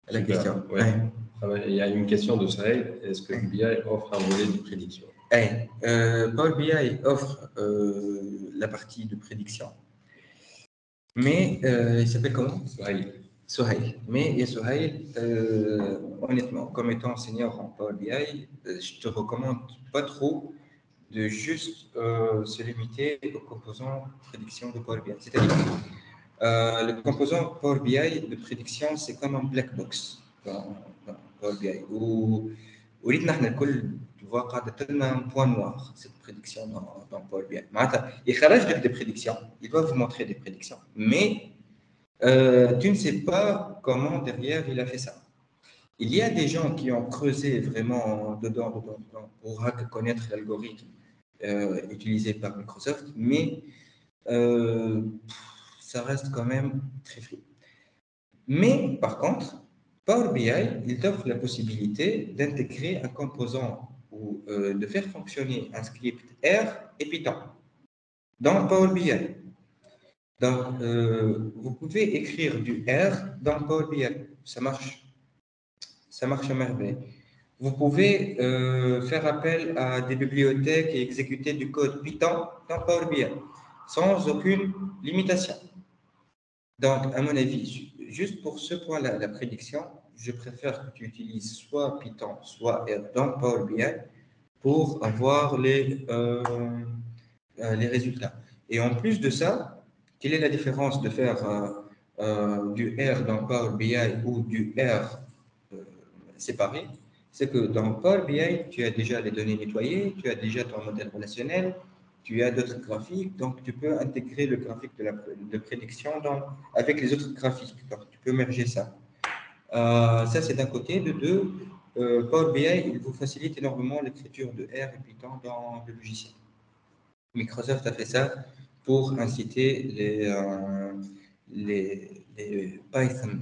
à la Super. question? Ouais. Il y a une question de Saïd. Est-ce que BI offre un volet de prédiction? Power BI offre la partie de prédiction, mais il s'appelle comment? Sohail. Mais il y a Sohail, honnêtement, comme étant senior en Power BI, je te recommande pas trop de juste se limiter aux composants prédiction de Power BI. C'est-à-dire, le composant Power BI de prédiction, c'est comme un black box dans Power BI, où وليتنا احنا الكل قاعدة لنا un point noir, cette prédiction dans Power BI. معناتها يخرج لك des prédictions, il doit vous montrer des prédictions, mais tu ne sais pas comment derrière il a fait ça. Il y a des gens qui ont creusé vraiment dedans pour connaître l'algorithme utilisé par Microsoft, mais ça reste quand même très flou. Mais par contre, Power BI, il t'offre la possibilité d'intégrer un composant ou de faire fonctionner un script R et Python dans Power BI. Donc, vous pouvez écrire du R dans Power BI. Ça marche à merveille. Vous pouvez faire appel à des bibliothèques et exécuter du code Python dans Power BI sans aucune limitation. Donc, à mon avis, juste pour ce point-là, la prédiction, je préfère que tu utilises soit Python, soit R dans Power BI pour avoir les résultats. Et en plus de ça, quelle est la différence de faire du R dans Power BI ou du R séparé? C'est que dans Power BI, tu as déjà les données nettoyées, tu as déjà ton modèle relationnel, tu as d'autres graphiques, donc tu peux intégrer le graphique de prédiction avec les autres graphiques. Donc, tu peux merger ça. Ça, c'est d'un côté. De deux, Power BI, il vous facilite énormément l'écriture de R et Python dans le logiciel. Microsoft a fait ça pour inciter les Python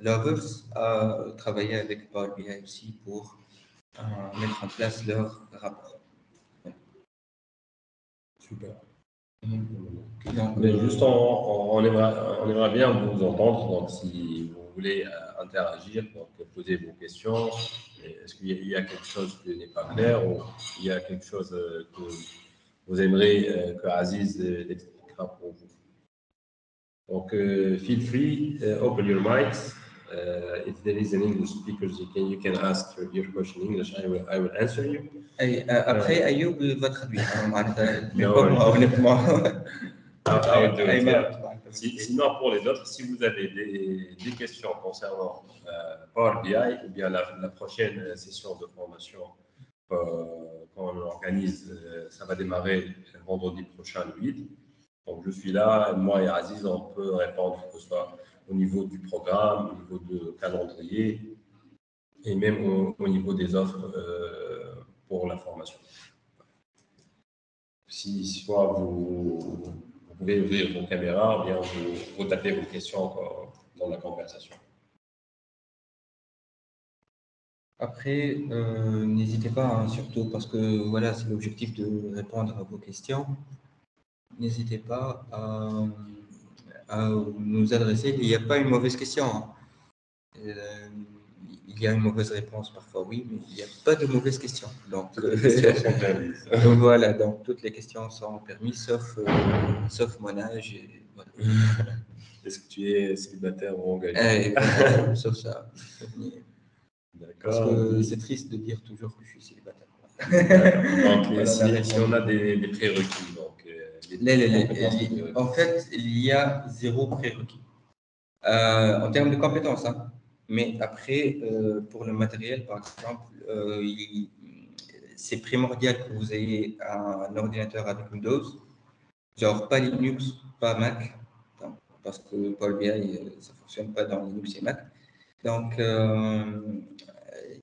lovers à travailler avec Power BI aussi pour mettre en place leur rapport. Super. Donc, Mais juste, on aimerait bien vous entendre. Donc, si vous voulez interagir, donc poser vos questions. Est-ce qu'il y a quelque chose qui n'est pas clair ou il y a quelque chose que vous aimeriez que Aziz expliquera pour vous? Donc, feel free, open your mics. If there is an English speaker, you can ask your question in English. I will answer you. Après, Ayoub va traduire. Mais Non, pas moi, honnêtement. Sinon, pour les autres, si vous avez des questions concernant Power BI ou bien la prochaine session de formation qu'on organise, ça va démarrer vendredi prochain, le 8. Donc, je suis là, moi et Aziz, on peut répondre, que ce soit au niveau du programme, au niveau du calendrier et même au niveau des offres pour la formation. Si soit vous pouvez ouvrir vos caméras ou bien vous tapez vos questions dans la conversation. Après, n'hésitez pas, hein, surtout parce que voilà, c'est l'objectif de répondre à vos questions. N'hésitez pas à nous adresser. Il n'y a pas une mauvaise question. Hein. Il y a une mauvaise réponse parfois, oui, mais il n'y a pas de mauvaise question. Donc, toutes les questions sont permises. Donc voilà, donc toutes les questions sont permises, sauf mon âge. Et voilà. Est-ce que tu es célibataire ou engagé? Sauf ça. Parce D'accord. que c'est triste de dire toujours que je suis célibataire. Donc, Voilà, si on a des prérequis, donc compétences en fait, il y a zéro prérequis. En termes de compétences, hein. Mais après, pour le matériel, par exemple, c'est primordial que vous ayez un ordinateur avec Windows, genre pas Linux, pas Mac, donc, parce que Power BI, ça ne fonctionne pas dans Linux et Mac. Donc,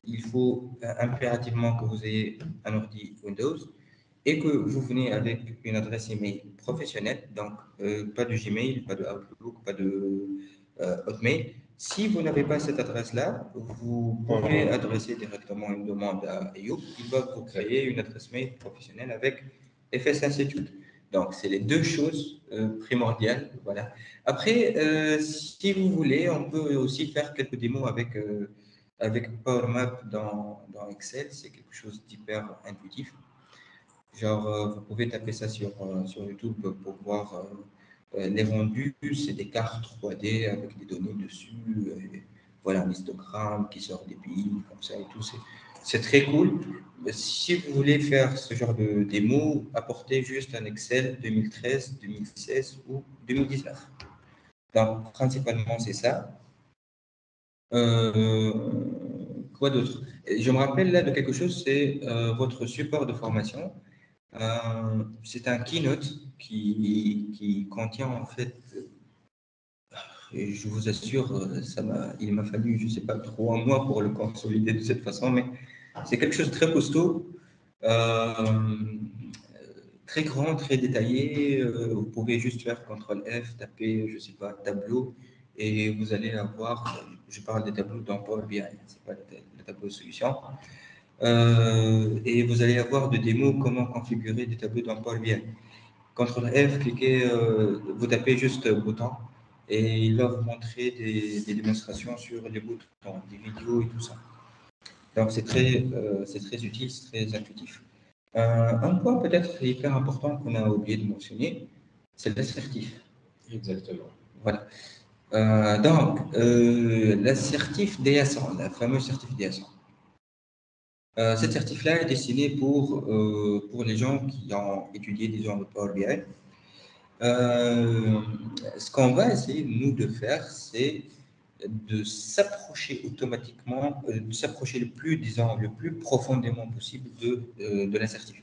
il faut impérativement que vous ayez un ordi Windows et que vous venez avec une adresse email professionnelle, donc pas de Gmail, pas de Outlook, pas de Hotmail. Si vous n'avez pas cette adresse-là, vous pouvez adresser directement une demande à Ayoub. Il va vous créer une adresse mail professionnelle avec FS Institute. Donc, c'est les deux choses primordiales. Voilà. Après, si vous voulez, on peut aussi faire quelques démos avec PowerMap dans Excel. C'est quelque chose d'hyper intuitif. Genre, vous pouvez taper ça sur YouTube pour voir les rendus. C'est des cartes 3D avec des données dessus. Voilà, un histogramme qui sort des pays, comme ça et tout. C'est très cool. Si vous voulez faire ce genre de démo, apportez juste un Excel 2013, 2016 ou 2019. Donc, principalement, c'est ça. Euh, quoi d'autre? Je me rappelle là de quelque chose, c'est votre support de formation. C'est un keynote qui contient en fait, et je vous assure, il m'a fallu, je ne sais pas, 3 mois pour le consolider de cette façon, mais c'est quelque chose de très costaud, euh, très grand, très détaillé. Vous pouvez juste faire CTRL F, taper, je ne sais pas, tableau, et vous allez avoir, je parle des tableaux dans Power BI, ce n'est pas le tableau de solution. Et vous allez avoir des démos comment configurer des tableaux dans Power BI. CTRL F, cliquez, vous tapez juste bouton et il va vous montrer des démonstrations sur les boutons, des vidéos et tout ça. Donc c'est très utile, c'est très intuitif. Un point peut-être hyper important qu'on a oublié de mentionner, c'est l'assertif. Exactement. Voilà. L'assertif DA100, la fameuse certif DA100. Cette certif-là est destinée pour les gens qui ont étudié, disons, le Power BI. Ce qu'on va essayer, nous, de faire, c'est de s'approcher automatiquement, de s'approcher le plus profondément possible de l'assertif.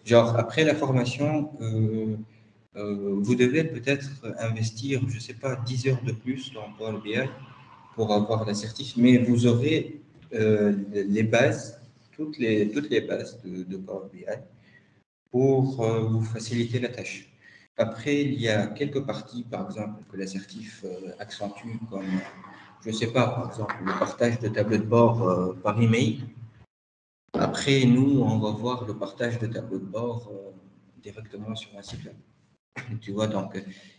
Genre, après la formation, vous devez peut-être investir, je ne sais pas, 10 heures de plus dans Power BI pour avoir l'assertif, mais vous aurez les bases, toutes les bases de Power BI pour vous faciliter la tâche. Après, il y a quelques parties, par exemple, que l'assertif accentue, comme, je ne sais pas, par exemple, le partage de tableau de bord par email. Après, nous, on va voir le partage de tableau de bord directement sur un site web. Tu vois, donc,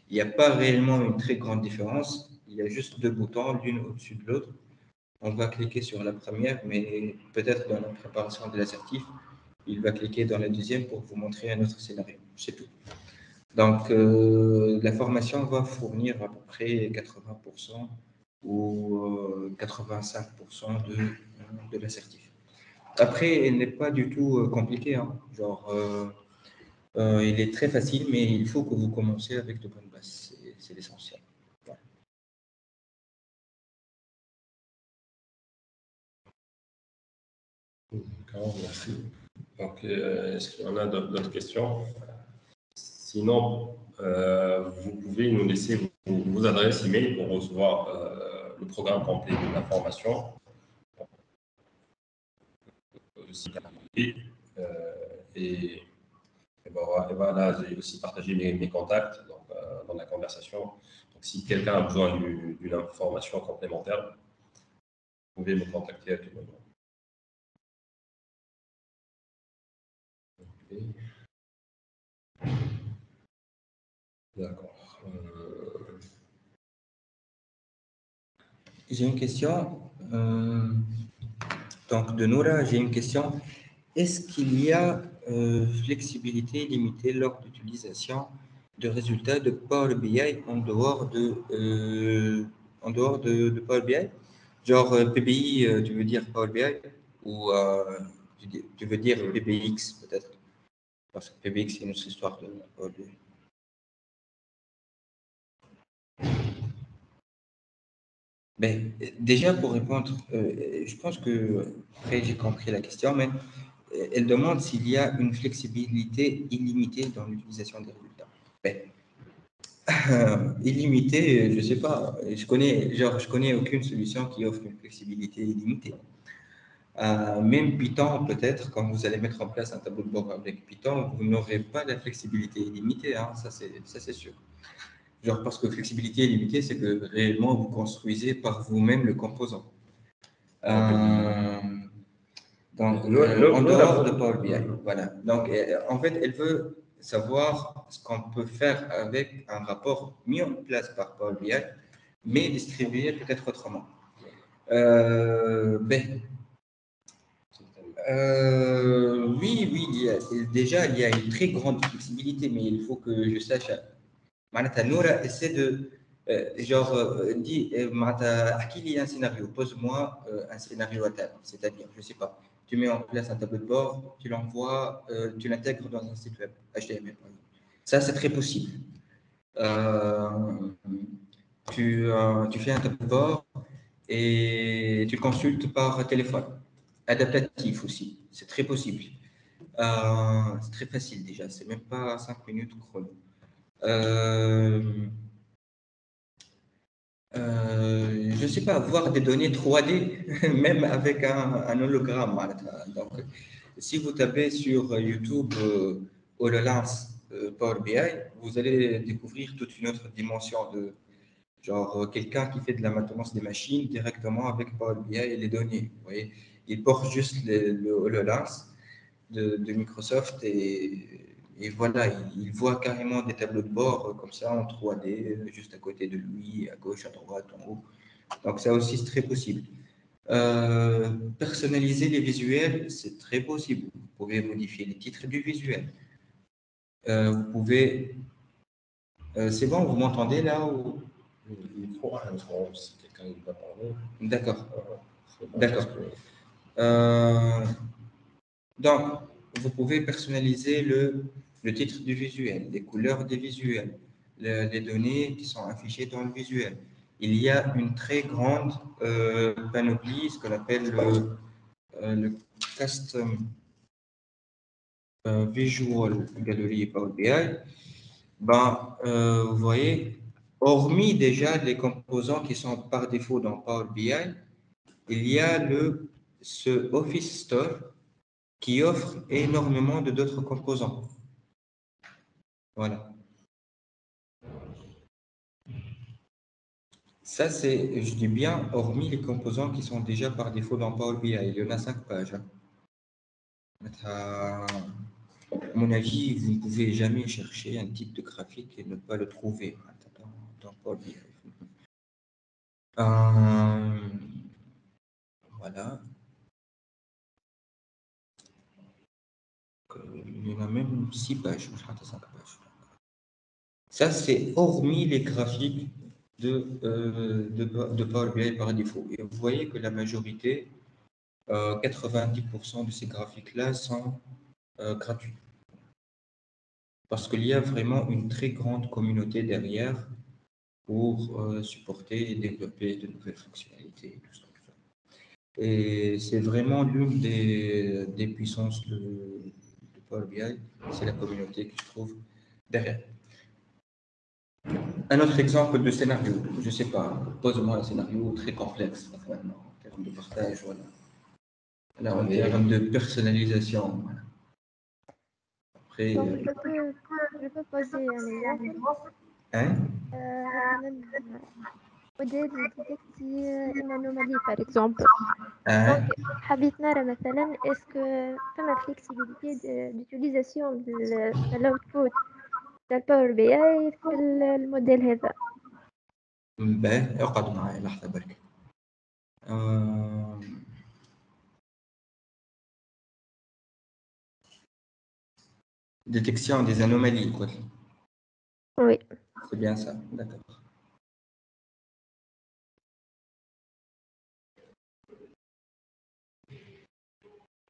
il n'y a pas réellement une très grande différence. Il y a juste deux boutons, l'une au-dessus de l'autre. On va cliquer sur la première, mais peut-être dans la préparation de l'assertif, il va cliquer dans la deuxième pour vous montrer un autre scénario. C'est tout. Donc, la formation va fournir à peu près 80% ou 85% de l'assertif. Après, elle n'est pas du tout compliquée. Hein. Genre, il est très facile, mais il faut que vous commenciez avec de bonnes bases. C'est l'essentiel. Voilà. D'accord, merci. Donc, est-ce qu'il y en a d'autres questions? Sinon, vous pouvez nous laisser vos adresses email pour recevoir le programme complet de la formation. Et voilà, j'ai aussi partagé mes contacts donc, dans la conversation. Donc, si quelqu'un a besoin d'une information complémentaire, vous pouvez me contacter à tout moment. Okay. D'accord. J'ai une question. Donc, de Noura, j'ai une question. Est-ce qu'il y a flexibilité limitée lors d'utilisation de résultats de Power BI en dehors de Power BI. Genre PBI, tu veux dire Power BI ou tu veux dire PBX peut-être? Parce que PBX, c'est une autre histoire de Power BI. Ben, déjà, pour répondre, je pense que, après, j'ai compris la question, mais elle demande s'il y a une flexibilité illimitée dans l'utilisation des résultats. Ben, illimité, je ne sais pas. Je connais aucune solution qui offre une flexibilité illimitée. Même Python, peut-être, quand vous allez mettre en place un tableau de bord avec Python, vous n'aurez pas la flexibilité illimitée, hein, ça c'est sûr. Genre, parce que flexibilité illimitée, c'est que réellement, vous construisez par vous-même le composant. Euh, donc, en dehors de Power BI, voilà. Donc, en fait, elle veut savoir ce qu'on peut faire avec un rapport mis en place par Power BI, mais distribué peut-être autrement. Ben, oui, oui, déjà, il y a une très grande flexibilité, mais il faut que je sache. معناتها Noura essaie de معناتها احكي لي un scénario, pose-moi un scénario à table, c'est-à-dire, je sais pas, tu mets en place un tableau de bord, tu l'envoies, tu l'intègres dans un site web HTML. Ça, c'est très possible. Euh, tu fais un tableau de bord et tu le consultes par téléphone. Adaptatif aussi, c'est très possible. C'est très facile déjà, c'est même pas 5 minutes chrono. Je ne sais pas, voir des données 3D, même avec un hologramme. Donc, si vous tapez sur YouTube HoloLens Power BI, vous allez découvrir toute une autre dimension de genre quelqu'un qui fait de la maintenance des machines directement avec Power BI et les données. Vous voyez, il porte juste le HoloLens de Microsoft et voilà, il voit carrément des tableaux de bord comme ça en 3D, juste à côté de lui, à gauche, à droite, en haut. Donc ça aussi, c'est très possible. Personnaliser les visuels, c'est très possible. Vous pouvez modifier les titres du visuel. Vous pouvez... c'est bon, vous m'entendez là ou... Il faut un son, si quelqu'un ne va parler. D'accord. D'accord. Donc, vous pouvez personnaliser le titre du visuel, les couleurs des visuels, les données qui sont affichées dans le visuel. Il y a une très grande panoplie, ce qu'on appelle le Custom Visual Gallery Power BI. Vous voyez, hormis déjà les composants qui sont par défaut dans Power BI, il y a ce Office Store qui offre énormément d'autres composants. Voilà. Ça, c'est, je dis bien, hormis les composants qui sont déjà par défaut dans Power BI. Il y en a 5 pages. À mon avis, vous ne pouvez jamais chercher un type de graphique et ne pas le trouver dans Power BI. Voilà. Il y en a même 6 pages, je crois, 5 pages. Ça, c'est hormis les graphiques de Power BI par défaut. Et vous voyez que la majorité, 90% de ces graphiques-là sont gratuits. Parce qu'il y a vraiment une très grande communauté derrière pour supporter et développer de nouvelles fonctionnalités. Tout ça, tout ça. Et c'est vraiment l'une des puissances de Power BI, c'est la communauté que je trouve derrière. Un autre exemple de scénario, je ne sais pas, pose-moi un scénario très complexe en termes de partage, voilà. Là, en termes de personnalisation. Voilà. Après, Donc, je peux poser un exemple. hein? مثلا modèle détecte une anomalie par exemple. Hein? Donc حبيت نرى مثلا est-ce que فما flexibilité d'utilisation de l'output de Power BI في الموديل هذا. باهي اقعد معي لحظة برك. Détection des anomalies, quoi. Oui. C'est bien ça, d'accord.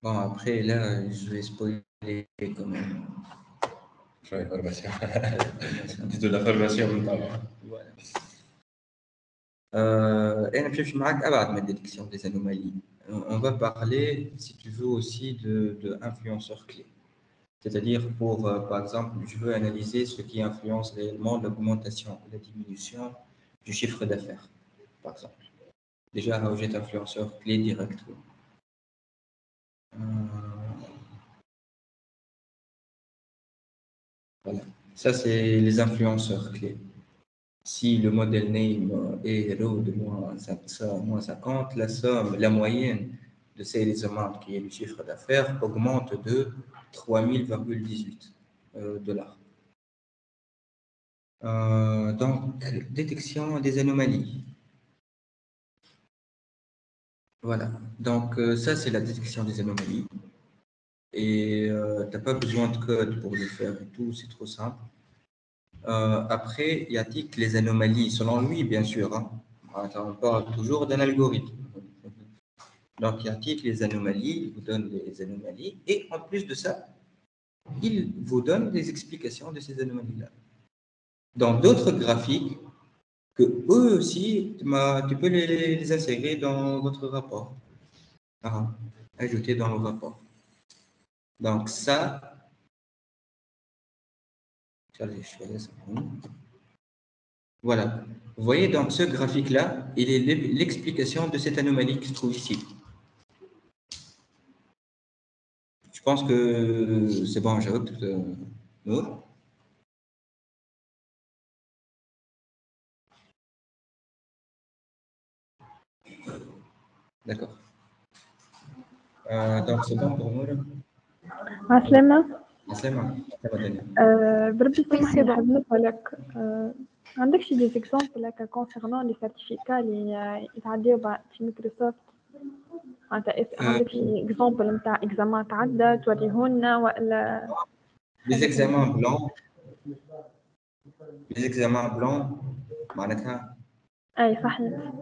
Bon, après, là, je vais spoiler quand même. Ouais, formation. De la formation, notamment. Voilà. أنا بشوف معك أبعد من la détection des anomalies. On va parler, si tu veux, aussi de influenceurs clés. C'est-à-dire pour, par exemple, je veux analyser ce qui influence réellement l'augmentation ou la diminution du chiffre d'affaires, par exemple. Déjà, j'ai influenceur clé direct. Voilà. Ça, c'est les influenceurs clés. Si le modèle name est héros de moins 50, la somme, la moyenne de ces amount, qui est le chiffre d'affaires, augmente de 3000,18 dollars. Donc, détection des anomalies. Voilà. Donc, ça, c'est la détection des anomalies. Et tu n'as pas besoin de code pour le faire et tout, c'est trop simple. Après, il y a les anomalies, selon lui, bien sûr. Hein. On parle toujours d'un algorithme. Donc, il y a les anomalies, il vous donne les anomalies, et en plus de ça, il vous donne des explications de ces anomalies-là. Dans d'autres graphiques, que eux aussi, tu peux les insérer dans votre rapport. Ajouter dans le rapport. Donc, ça, voilà. Vous voyez, donc ce graphique-là, il est l'explication de cette anomalie qui se trouve ici. Je pense que c'est bon, j'ajoute. Nour. D'accord. Donc c'est bon pour Nour. عسلامة. عسلامة. بربي Oui, سامحني c'est bon. نحب نسألك عندك شي دي زيكزامبل هكا كونسيرنون لي سيرتيفيكا اللي يتعداو في مايكروسوفت معناتها عندك شي اكزامبل نتاع اكزامان تعدى توريهولنا ولا Les examens blancs. Les examens blancs, معناتها اي صحيح.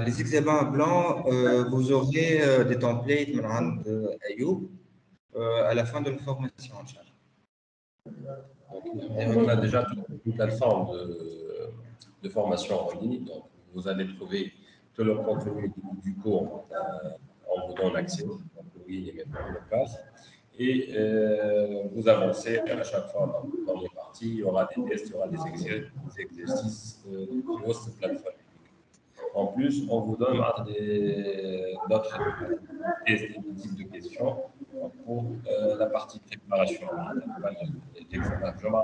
les examens blancs, vous aurez des templates من عند أيوب à la fin de la formation. Et on a déjà une plateforme de formation en ligne. Donc, vous allez trouver tout le contenu du cours. On vous donne accès. Donc, oui, il est maintenant en place. Et vous avancez à chaque fois dans les parties. Il y aura des tests, il y aura des exercices sur cette plateforme. En plus, on vous donne d'autres tests et des types de questions pour la partie préparation. L'examen Joma,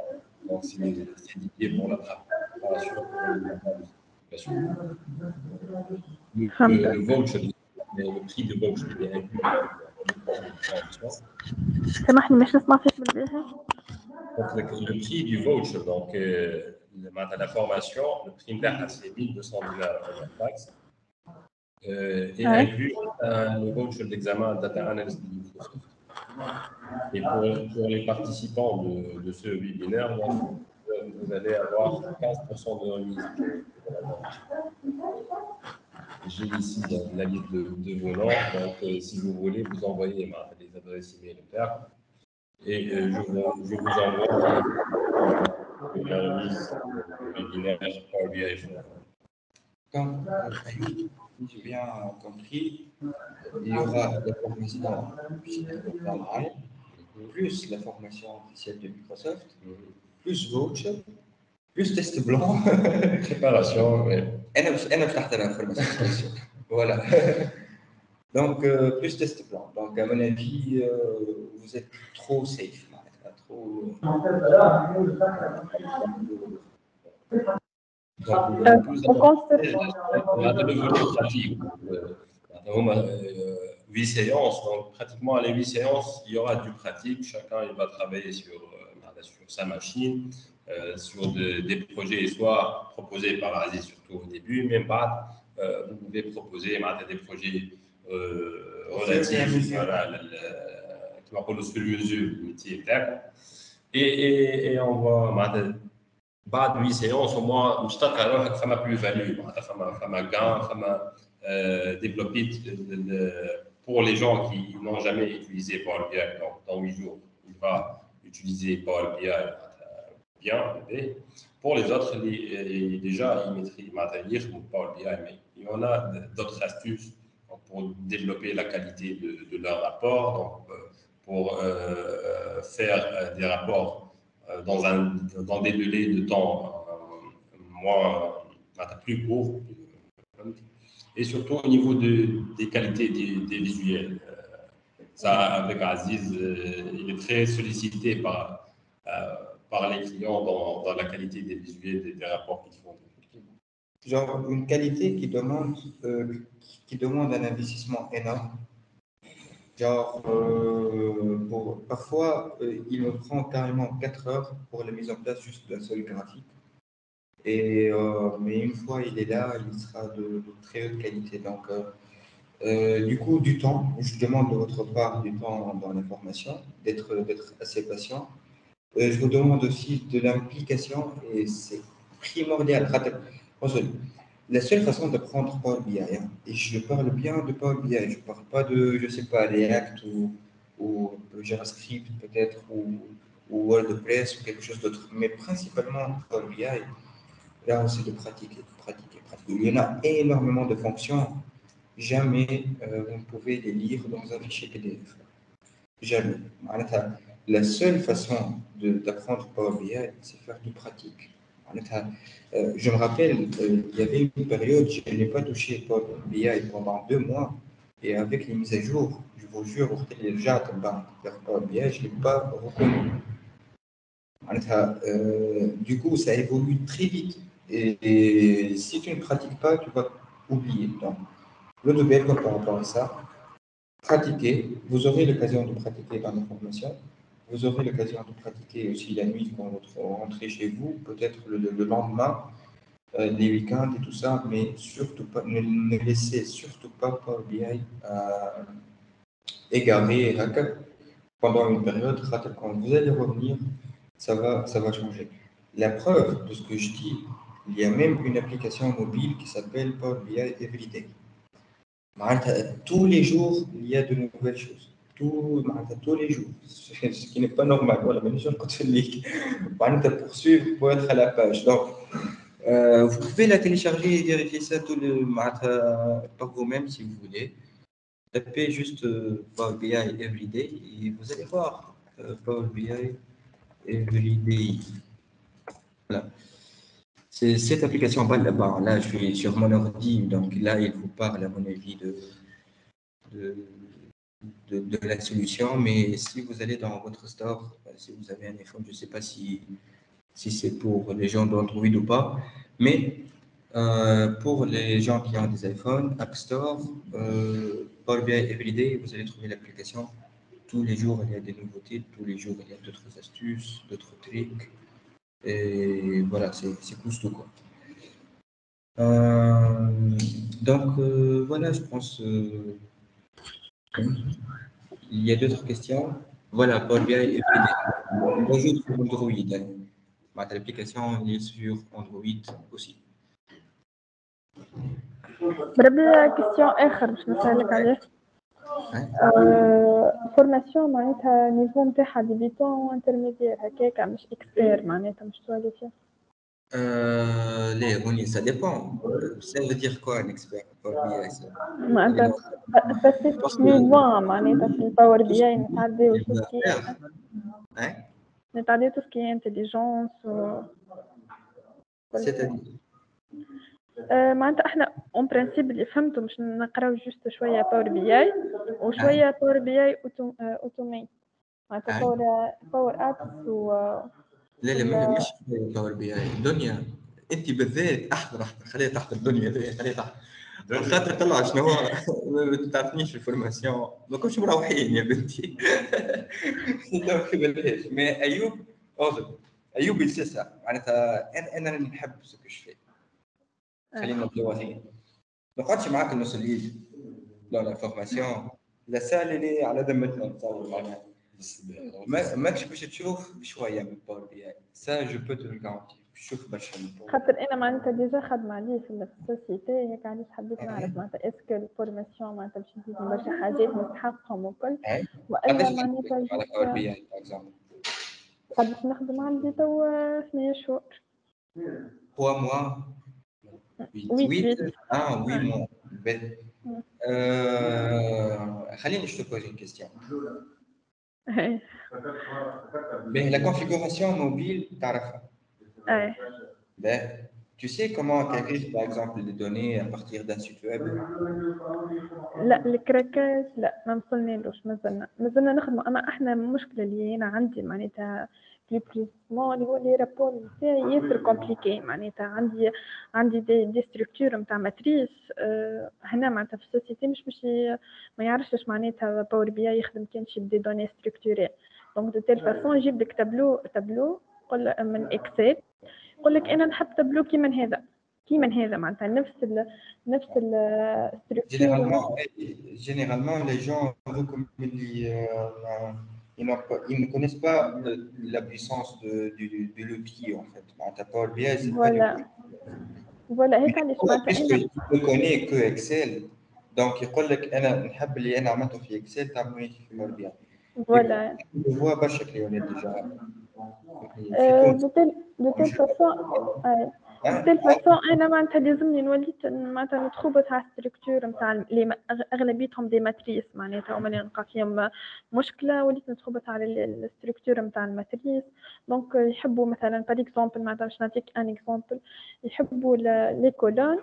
donc c'est dédié pour la préparation pour l'examen de certification. Le voucher, le prix de voucher, il est inclus dans la formation. سامحني مش نسمع فيك بالباهي. Donc, le prix du voucher, donc la formation, le prix c'est 1200 dollars en taxe. Et inclut le voucher d'examen Data Analyst de Microsoft. Et pour les participants de ce webinaire, donc, vous allez avoir 15% de remise pour la vente. J'ai ici la liste de vos noms, donc si vous voulez, vous envoyez les adresses email ouvertes et je vous envoie la remise du webinaire Power BI for. Comme j'ai bien compris, il y aura la formation normale, plus la formation officielle de Microsoft, plus voucher, plus test blanc. Préparation, oui. أنا مش تحت l'information. Voilà. Donc, plus test blanc. Donc, à mon avis, vous êtes trop safe. Trop... Donc, plus on constate. le volet pratique. 8 séances, donc pratiquement à les 8 séances, il y aura du pratique. Chacun il va travailler sur sa machine, sur des projets, soit proposés par Aziz, surtout au début, même pas. Vous pouvez proposer des projets relatifs à ce que le métier. Et on va بعد 8 séances au moins مش تلقى روحك فما plus value معناتها فما gain فما développer pour les gens qui n'ont jamais utilisé Power BI dans 8 jours il va utiliser Power BI bien pour les autres déjà ils maîtrisent معناتها Power BI mais il y en a d'autres astuces pour développer la qualité de leur rapport donc pour faire des rapports dans des délais de temps plus courts et surtout au niveau des qualités des visuels. Ça, avec Aziz, il est très sollicité par les clients dans la qualité des visuels des rapports qu'ils font. Genre une qualité qui demande un investissement énorme. Genre, parfois, il me prend carrément 4 heures pour la mise en place juste d'un seul graphique. Mais une fois il est là, il sera de très haute qualité. Donc, du coup, du temps, je demande de votre part du temps dans la formation, d'être assez patient. Je vous demande aussi de l'implication et c'est primordial. La seule façon d'apprendre Power BI, hein, et je parle bien de Power BI, je ne parle pas de, je sais pas, React ou JavaScript peut-être ou WordPress ou quelque chose d'autre, mais principalement Power BI. Là, c'est de pratiquer. Il y en a énormément de fonctions. Jamais vous ne pouvez les lire dans un fichier PDF. Jamais. La seule façon d'apprendre Power BI, c'est faire du pratique. Je me rappelle, il y avait une période, je n'ai pas touché Power BI pendant 2 mois. Et avec les mises à jour, je vous jure, Power BI, je ne l'ai pas reconnu. Du coup, ça évolue très vite. Et si tu ne pratiques pas, tu vas oublier. Donc, le devoir par rapport à ça, pratiquez. Vous aurez l'occasion de pratiquer dans la formation. Vous aurez l'occasion de pratiquer aussi la nuit quand vous rentrez chez vous, peut-être le lendemain, les week-ends et tout ça. Mais surtout pas, ne laissez surtout pas Power BI égaré pendant une période. Quand vous allez revenir, ça va changer. La preuve de ce que je dis, il y a même une application mobile qui s'appelle Power BI Everyday. Tous les jours, il y a de nouvelles choses. Tous les jours. Ce qui n'est pas normal. Voilà, mais les gens pour suivre, pour être à la page. Donc, vous pouvez la télécharger et vérifier ça par vous-même si vous voulez. Tapez juste Power BI Everyday et vous allez voir Power BI Everyday. Voilà. C'est cette application là, je suis sur mon ordi, donc là, il vous parle, à mon avis, de la solution. Mais si vous allez dans votre store, si vous avez un iPhone, je ne sais pas si c'est pour les gens d'Android ou pas, mais pour les gens qui ont des iPhones, App Store, Power BI Everyday, vous allez trouver l'application. Tous les jours, il y a des nouveautés, tous les jours, il y a d'autres astuces, d'autres trucs. Et voilà, c'est costaud, quoi. Donc, voilà, je pense. Il y a d'autres questions. Voilà, Power BI Everyday. On joue sur Android. L'application est sur Android aussi. بربي كيستيون اخر باش نسالك عليه. فورماسيون معناتها نيفو نتاعها ديبيتون انترميديير هكاك مش اكسبير معناتها مش تواليفيا. Les ça dépend. Ça veut dire quoi un expert Power BI معناتها باسيف نيفو معناتها في الباور بي اي نتعداو توسكي نتعداو توسكي انتليجنس C'est-à-dire معناتها احنا اون برانسيب اللي فهمته مش نقراو جوست شويه باور بي اي وشويه باور بي اي اوتوميت معناتها باور ابس لا مش باور بي اي دنيا انت بالذات احضر خليها تحت الدنيا ذي خليها تحت خاطر طلع شنو هو ما تعرفنيش الفورماسيون ما كنتش مروحين يا بنتي ما ايوب ايوب يلسسها معناتها انا نحب سكو شفي خلينا نبداو واحدين ما قعدش معاك النص الليل لا فورماسيون لا سال اللي على ذمتنا نتصور معناها ماكش باش تشوف شويه من باور بي اي سا جو بو تو غارانتي شوف باش نطور. خاطر انا معناتها ديجا خدمه عليه في السوسيتي هيك علاش حبيت نعرف معناتها اسكو الفورماسيون معناتها باش تزيدني برشا حاجات نستحقهم وكل والا معناتها على باور بي اي باغ اكزومبل قد باش نخدم عندي توا 8 شهور 3 mois 8 mois بل خليني je te pose une question. Mais la configuration mobile تعرفها. Ben, tu sais comment acquérir par exemple les données à partir d'un site web? لا الكراكاج لا ما وصلنالوش مازلنا نخدموا اما احنا المشكله اللي انا عندي معناتها بريسمون اللي هو لي رابور تاعي ياسر كومبليكي معناتها عندي دي ستركتور نتاع ماتريس هنا معناتها في السوسيتي مش ما يعرفش معناتها باور بي اي يخدم كان شي بدي دوني ستركتوري دونك دو تيل فاسون يجيب لك تابلو من اكسل يقول لك انا نحب تابلو كيما هذا معناتها نفس généralement les gens ils ne connaissent pas la puissance de l'outil en fait. Power BI, voilà هيك علاش معناتها ne connaît que Excel donc يقول لك انا نحب اللي انا عملته في اكسل تعملوني في باور بي اي. فوالا هو برشا كليونات ديجا دو تيل فاسون انا معناتها لازمني وليت معناتها نتخبط على الستركتور نتاع اغلبيتهم دي ماتريس معناتها هما اللي نلقى فيهم مشكله وليت نتخبط على الستركتور نتاع الماتريس دونك يحبوا مثلا بار اكزومبل معناتها باش نعطيك ان اكزومبل يحبوا لي كولون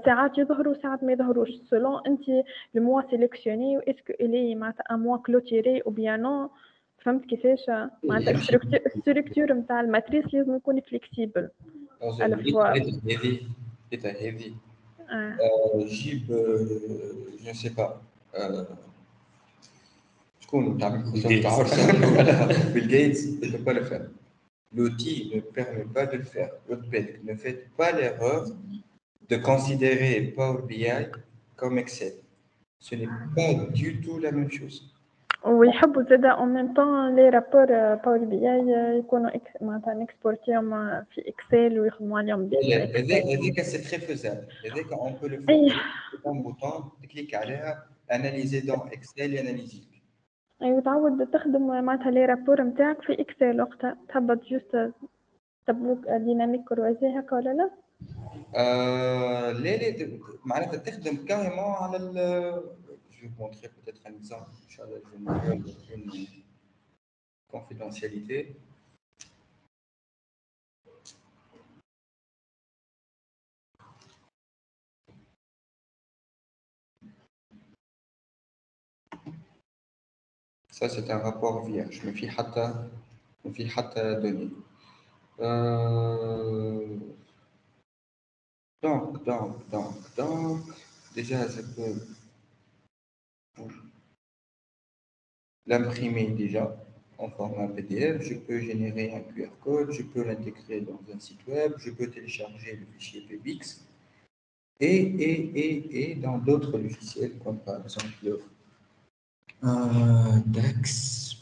ساعات يظهروا ساعات ما يظهروش سولون انت لو موا سيليكسيوني اسكو الي معناتها ان موا كلوتيري او بيان نو فهمت كيفاش معناتها الستركتور نتاع الماتريس لازم يكون فليكسيبل على فوا هذه جيب جو سي با شكون تاع بيل جيتس ne peut pas le faire. L'outil ne permet pas de le faire. Ne faites pas l'erreur de considérer Power BI comme Excel. Ce n'est pas du tout la même chose. ويحبوا زادا en même temps les rapports باور بي اي يكونوا معناتها نكسبورتيهم في اكسل ويخدموا عليهم هذيك سي تري فيزابل هذيك on peut le faire un bouton تكليك عليها analyser dans Excel analyser. ايوا تعود تخدم معناتها لي رابور نتاعك في اكسل وقتها تهبط جوست تبلوك ديناميك كروازي هكا ولا لا؟ لا معناتها تخدم كاريمون على je vais vous montrer peut-être un exemple. Inch'Allah, je vais vous montrer une confidentialité. Ça, c'est un rapport vierge. Je me fie hatta données. Donc, déjà, je peux l'imprimer déjà en format PDF, je peux générer un QR code, je peux l'intégrer dans un site web, je peux télécharger le fichier PBX et dans d'autres logiciels comme par exemple DAX,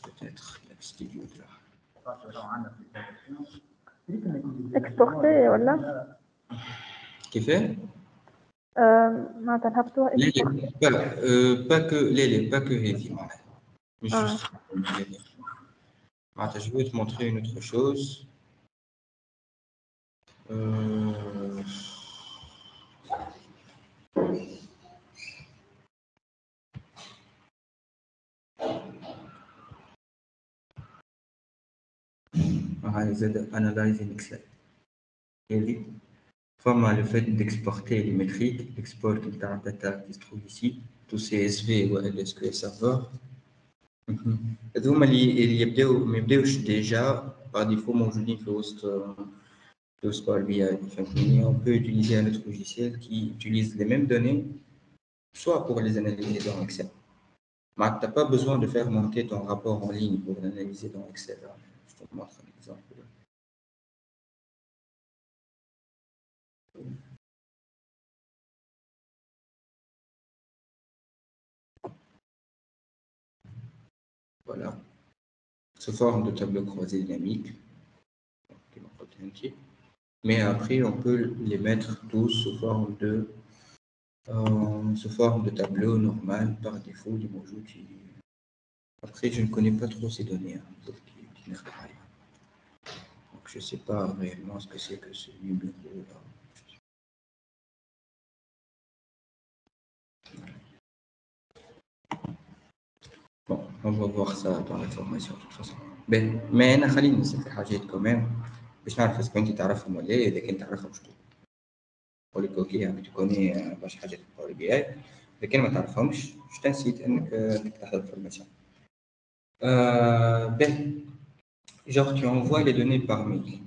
peut-être DAX Studio là. exporter ولا كيف؟ معناتها نهبطوها pas que هذه معناتها مش معناتها je vais te montrer une autre chose. Analyzing Excel. Forme le fait d'exporter les métriques, l'export de la data qui se trouve ici, tous CSV ou SQL Server. هذوما اللي يبداوش déjà par défaut موجودين في وسط Power BI. On peut utiliser un autre logiciel qui utilise les mêmes données, soit pour les analyser dans Excel. Mais tu n'as pas besoin de faire monter ton rapport en ligne pour l'analyser dans Excel. Je te montre un exemple. Voilà, sous forme de tableau croisé dynamique. Mais après, on peut les mettre tous sous forme de tableau normal par défaut du bonjour. Après, je ne connais pas trop ces données. Hein, donc je ne sais pas réellement ce que c'est que ce numéro-là. Bon, on va voir ça dans la formation de toute façon. Mais أنا خليني نسألك حاجات كمان باش نعرف إذا كنت تعرفهم ولا لا. إذا كنت تعرفهم شكون نقول لك أوكي يعني تكوني باش حاجات باور بي آي. إذا كان ما تعرفهمش je t'incite إنك تحضر الفورماسيون. Genre tu envoies les données par mail.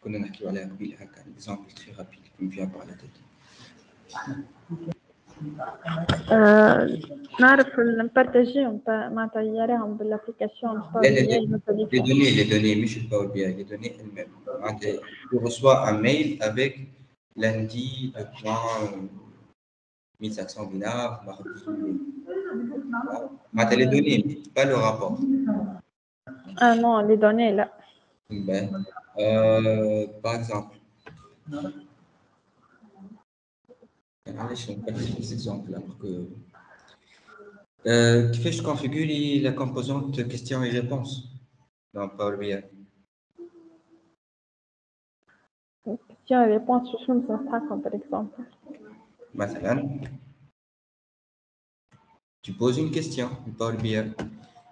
كنا نحكيو عليها قبيل هكا un exemple très rapide qui me vient par la tête. نعرف نبارتاجيهم معناتها يراهم بالابليكاسيون les données مش الباور بي اي les données elles-mêmes. معناتها tu reçois un mail avec lundi de point 1500 dinars mardi. معناتها les données pas le rapport. Ah non, les données là. Ben, par exemple, allez, je vais faire des exemples là pour que. كيفاش تكونفيغوري la composante questions et réponses dans Power BI. Questions et réponses sur شنو نستحقهم par exemple. مثلا, tu poses une question dans Power BI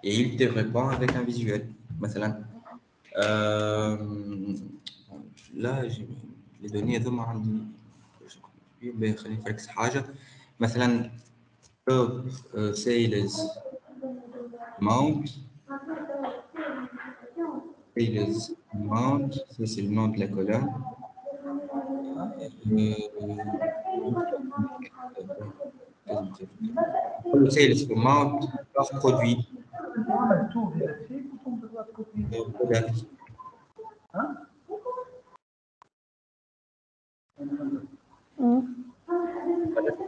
et il te répond avec un visuel. مثلا, là, les données هذوما عندي. خليني نفركس حاجة. مثلا sales amount, ça c'est le nom de la colonne. Le sales amount par produit.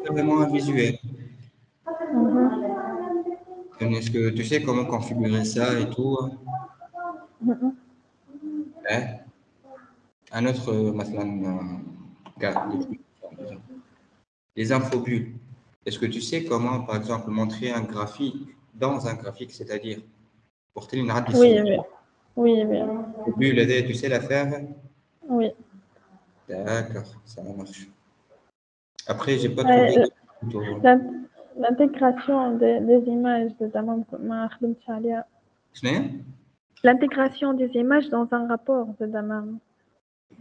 C'est vraiment un visuel. Est-ce que tu sais comment configurer ça et tout? Hein? Un autre, cas, les infobulles. Est-ce que tu sais comment, par exemple, montrer un graphique dans un graphique, c'est-à-dire porter une radius? Oui. Bulle, tu sais la faire? Oui. D'accord, ça marche. Après, j'ai pas trouvé. L'intégration des images de ما خدمتش عليها. L'intégration des images dans un rapport de Damam.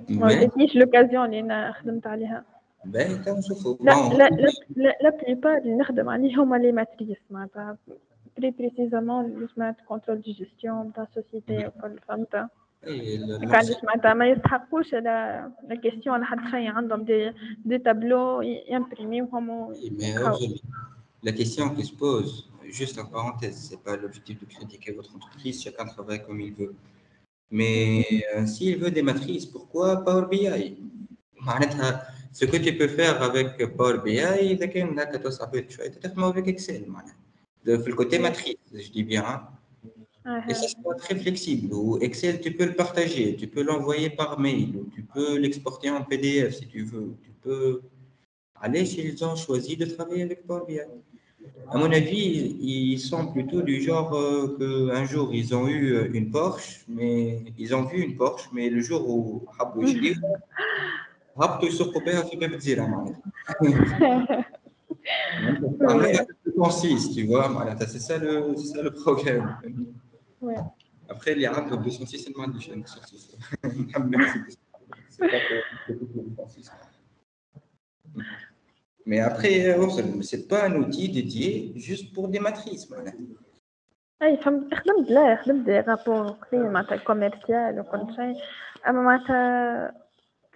ما اديتنيش l'occasion اللي خدمت عليها. La plupart اللي نخدم عليهم هما les matrices معناتها plus précisément اللي سمعت contrôle de gestion تاع société وكل فهمتها. علاش معناتها ما يستحقوش لا كيستيون ولا حتى شيء عندهم دي تابلو يمبريميوهم. La question qui se pose, juste en parenthèse, c'est pas l'objectif de critiquer votre entreprise, chacun travaille comme il veut. Mais s'il veut des matrices, pourquoi Power BI? Ce que tu peux faire avec Power BI, c'est que tu peux avec Excel. Le côté matrice, je dis bien. Et ça sera très flexible. Ou Excel, tu peux le partager, tu peux l'envoyer par mail, ou tu peux l'exporter en PDF si tu veux. Tu peux aller chez ils ont choisi de travailler avec Power BI. À mon avis, ils sont plutôt du genre qu'un jour ils ont eu une Porsche, mais ils ont vu une Porsche, mais le jour où ils sont coupés à consiste, tu vois, c'est ça le problème. Ouais. Après, les rats de 206, c'est moins de chaîne. C'est pas que mais après, c'est pas un outil dédié juste pour des matrices. اي خدمت دي رابور قليل معناتها كوميرسيال وكل شيء، اما معناتها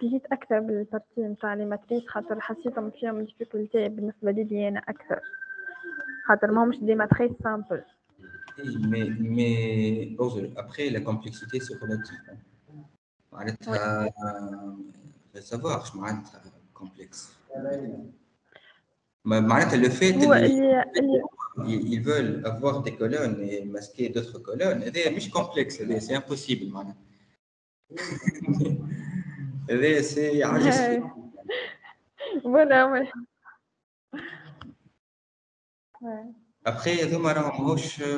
جيت اكثر بالبارتي نتاع لي ماتريس خاطر حسيتهم فيهم ديفيكولتي بالنسبه لي انا اكثر خاطر ماهمش دي ماتريس سامبل. Mais après la complexité c'est relatif. معناتها savoir شو معناتها complexe. معناتها le fait ils veulent avoir des colonnes et masquer d'autres colonnes, c'est مش complexe, c'est impossible. C'est عاجز. Voilà, ouais. Ouais. Après,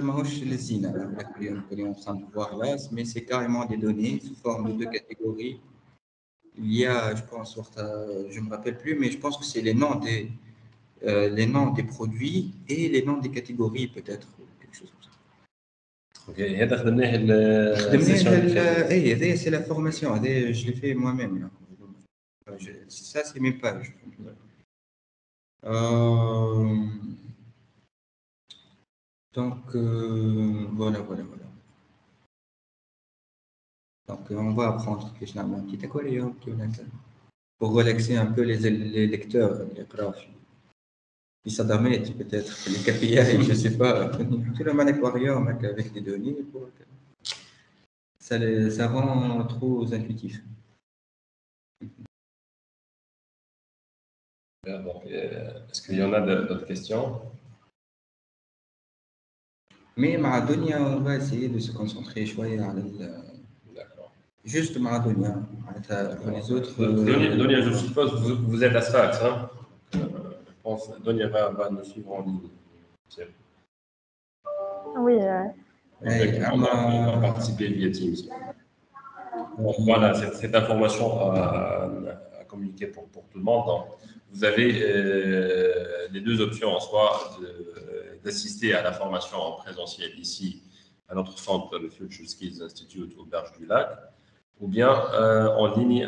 ماهوش للزينة que l'on est en train de voir là, mais c'est carrément des données sous forme de deux catégories. Il y a, je pense, je ne me rappelle plus, mais je pense que c'est les noms des produits et les noms des catégories, peut-être, ou quelque chose comme ça. اوكي هذا خدمناه السيشن اللي فاتت. هذا c'est la formation, هذا je l'ai fait moi-même là. Ça c'est mes pages. Donc voilà. Donc on va apprendre كيفاش نعمل un petit aquarium pour relaxer un peu les lecteurs, les profs. Ils s'admettent peut-être les KPI, je sais pas. Tu le un aquarium avec des données, ça rend trop intuitif. Donc, est-ce qu'il y en a d'autres questions? Mais Maradonia, on va essayer de se concentrer D'accord. juste Maradonia. Pour les autres. Donia, je suppose, vous êtes à Sfax, hein? Je pense que Donia va nous suivre en ligne. Oui. On va participer via Teams. Donc, voilà, cette information à communiquer pour tout le monde. Donc, vous avez les deux options, soit d'assister à la formation en présentiel ici, à notre centre, le Future Skills Institute au Berge du Lac, ou bien en ligne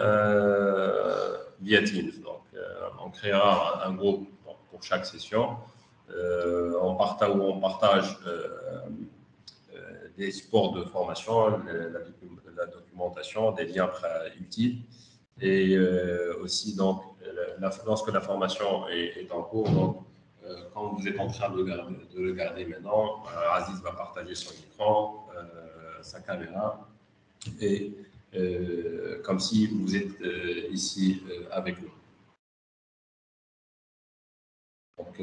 via Teams. Donc, on créera un groupe pour chaque session. On partage des supports de formation, la documentation, des liens utiles. Et aussi, donc, lorsque la formation est en cours, donc, quand vous êtes en train de le garder maintenant, Aziz va partager son écran, sa caméra, et comme si vous êtes ici avec nous. Donc,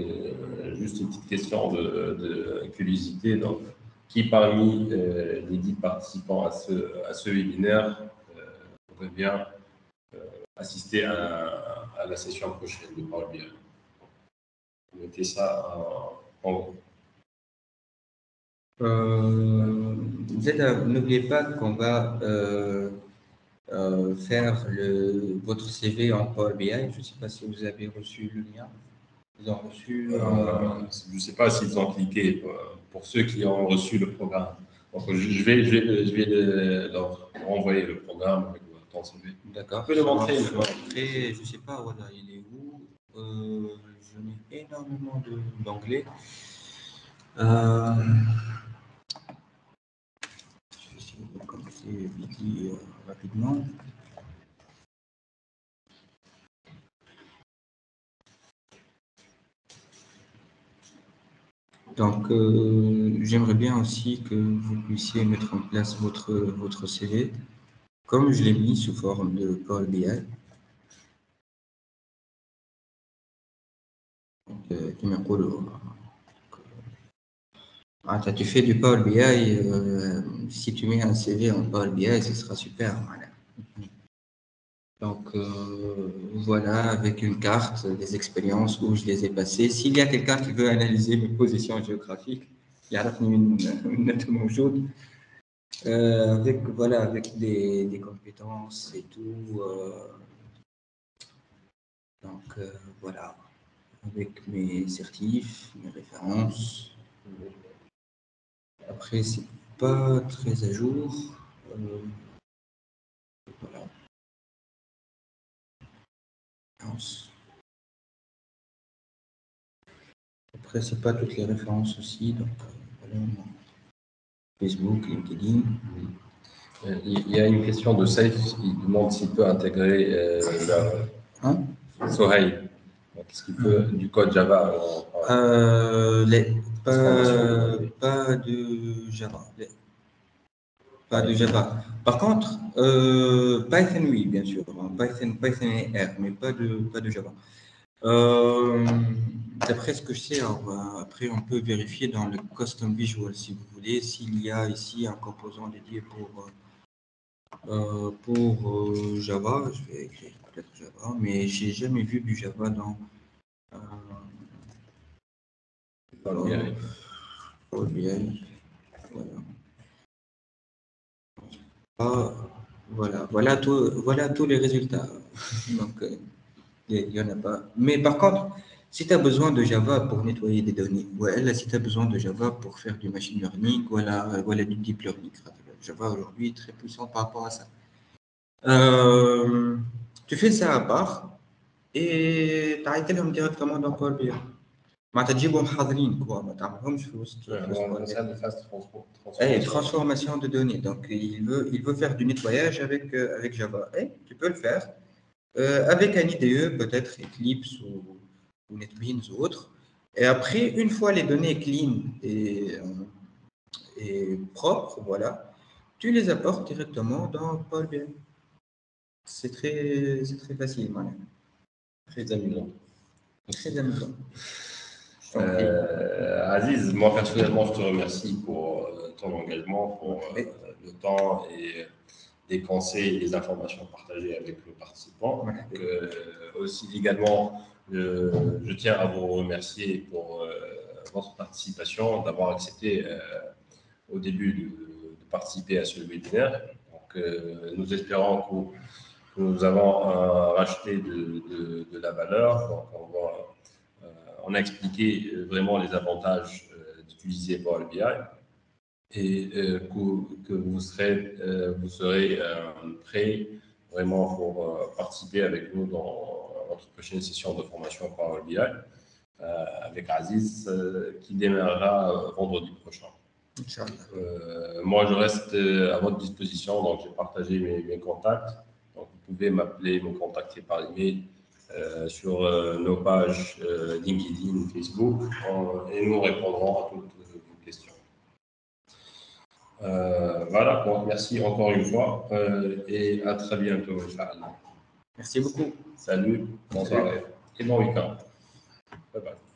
juste une petite question de curiosité. Donc, qui parmi les 10 participants à ce webinaire pourrait bien assister à la session prochaine de Power BI? Mettez ça en haut. N'oubliez pas qu'on va faire votre CV en Power BI. Je ne sais pas si vous avez reçu le lien. Ils ont reçu. Je ne sais pas s'ils ont cliqué pour ceux qui ont reçu le programme. Donc, je vais leur renvoyer le programme avec ton CV. D'accord. Tu peux le montrer. Après, je ne sais pas, voilà, il est où. Je mets énormément d'anglais. Je vais essayer de commencer rapidement. Donc, j'aimerais bien aussi que vous puissiez mettre en place votre CV, comme je l'ai mis sous forme de Power BI. Tu fais du Power BI, si tu mets un CV en Power BI, ce sera super. Voilà. Donc, voilà, avec une carte des expériences où je les ai passées. S'il y a quelqu'un qui veut analyser mes positions géographiques, il y a une note maujoud. Avec des compétences et tout. Donc, voilà, avec mes certifs, mes références. Après, c'est pas très à jour. Voilà. Après, c'est pas toutes les références aussi. Donc, voilà. Facebook, LinkedIn. Il y a une question de Saif, il demande s'il peut intégrer Sohail. Est-ce qu'il peut du code Java pas de Java. Pas de Java. Par contre, Python, oui, bien sûr. Python et R, mais pas de Java. D'après ce que je sais, après on peut vérifier dans le Custom Visual si vous voulez, s'il y a ici un composant dédié pour Pour Java, je vais écrire peut-être Java, mais j'ai jamais vu du Java dans Power BI. Power BI. Voilà tous les résultats. Donc, il y en a pas. Mais par contre, si tu as besoin de Java pour nettoyer des données, ou là, si tu as besoin de Java pour faire du machine learning, voilà du deep learning. Java aujourd'hui est très puissant par rapport à ça. Tu fais ça à part et tu arrêtes directement dans Power BI. ما تجيبهم حاضرين quoi ما تعملهمش في وسط On essaie de faire transformation de données. Donc, il veut faire du nettoyage avec Java. Et tu peux le faire avec un IDE, peut-être Eclipse ou NetBeans ou autre. Et après, une fois les données clean et propres, voilà, tu les apportes directement dans Power BI. C'est très facile, voilà. très amusant. Très amusant. Aziz, moi personnellement, je te remercie pour ton engagement, pour le temps et les conseils et les informations partagées avec nos participants. Aussi également, je tiens à vous remercier pour votre participation, d'avoir accepté au début de participer à ce webinaire. Donc, nous espérons que nous avons racheté de la valeur. Donc, on a expliqué vraiment les avantages d'utiliser Power BI et que vous serez prêts vraiment pour participer avec nous dans notre prochaine session de formation Power BI avec Aziz qui démarrera vendredi prochain. Moi, je reste à votre disposition, donc j'ai partagé mes contacts. Donc, vous pouvez m'appeler, me contacter par email. Sur nos pages LinkedIn, Facebook, et nous répondrons à toutes vos questions. Voilà, donc merci encore une fois et à très bientôt, Inch'Allah. Merci beaucoup. Salut, bonne soirée et bon week-end. Bye bye.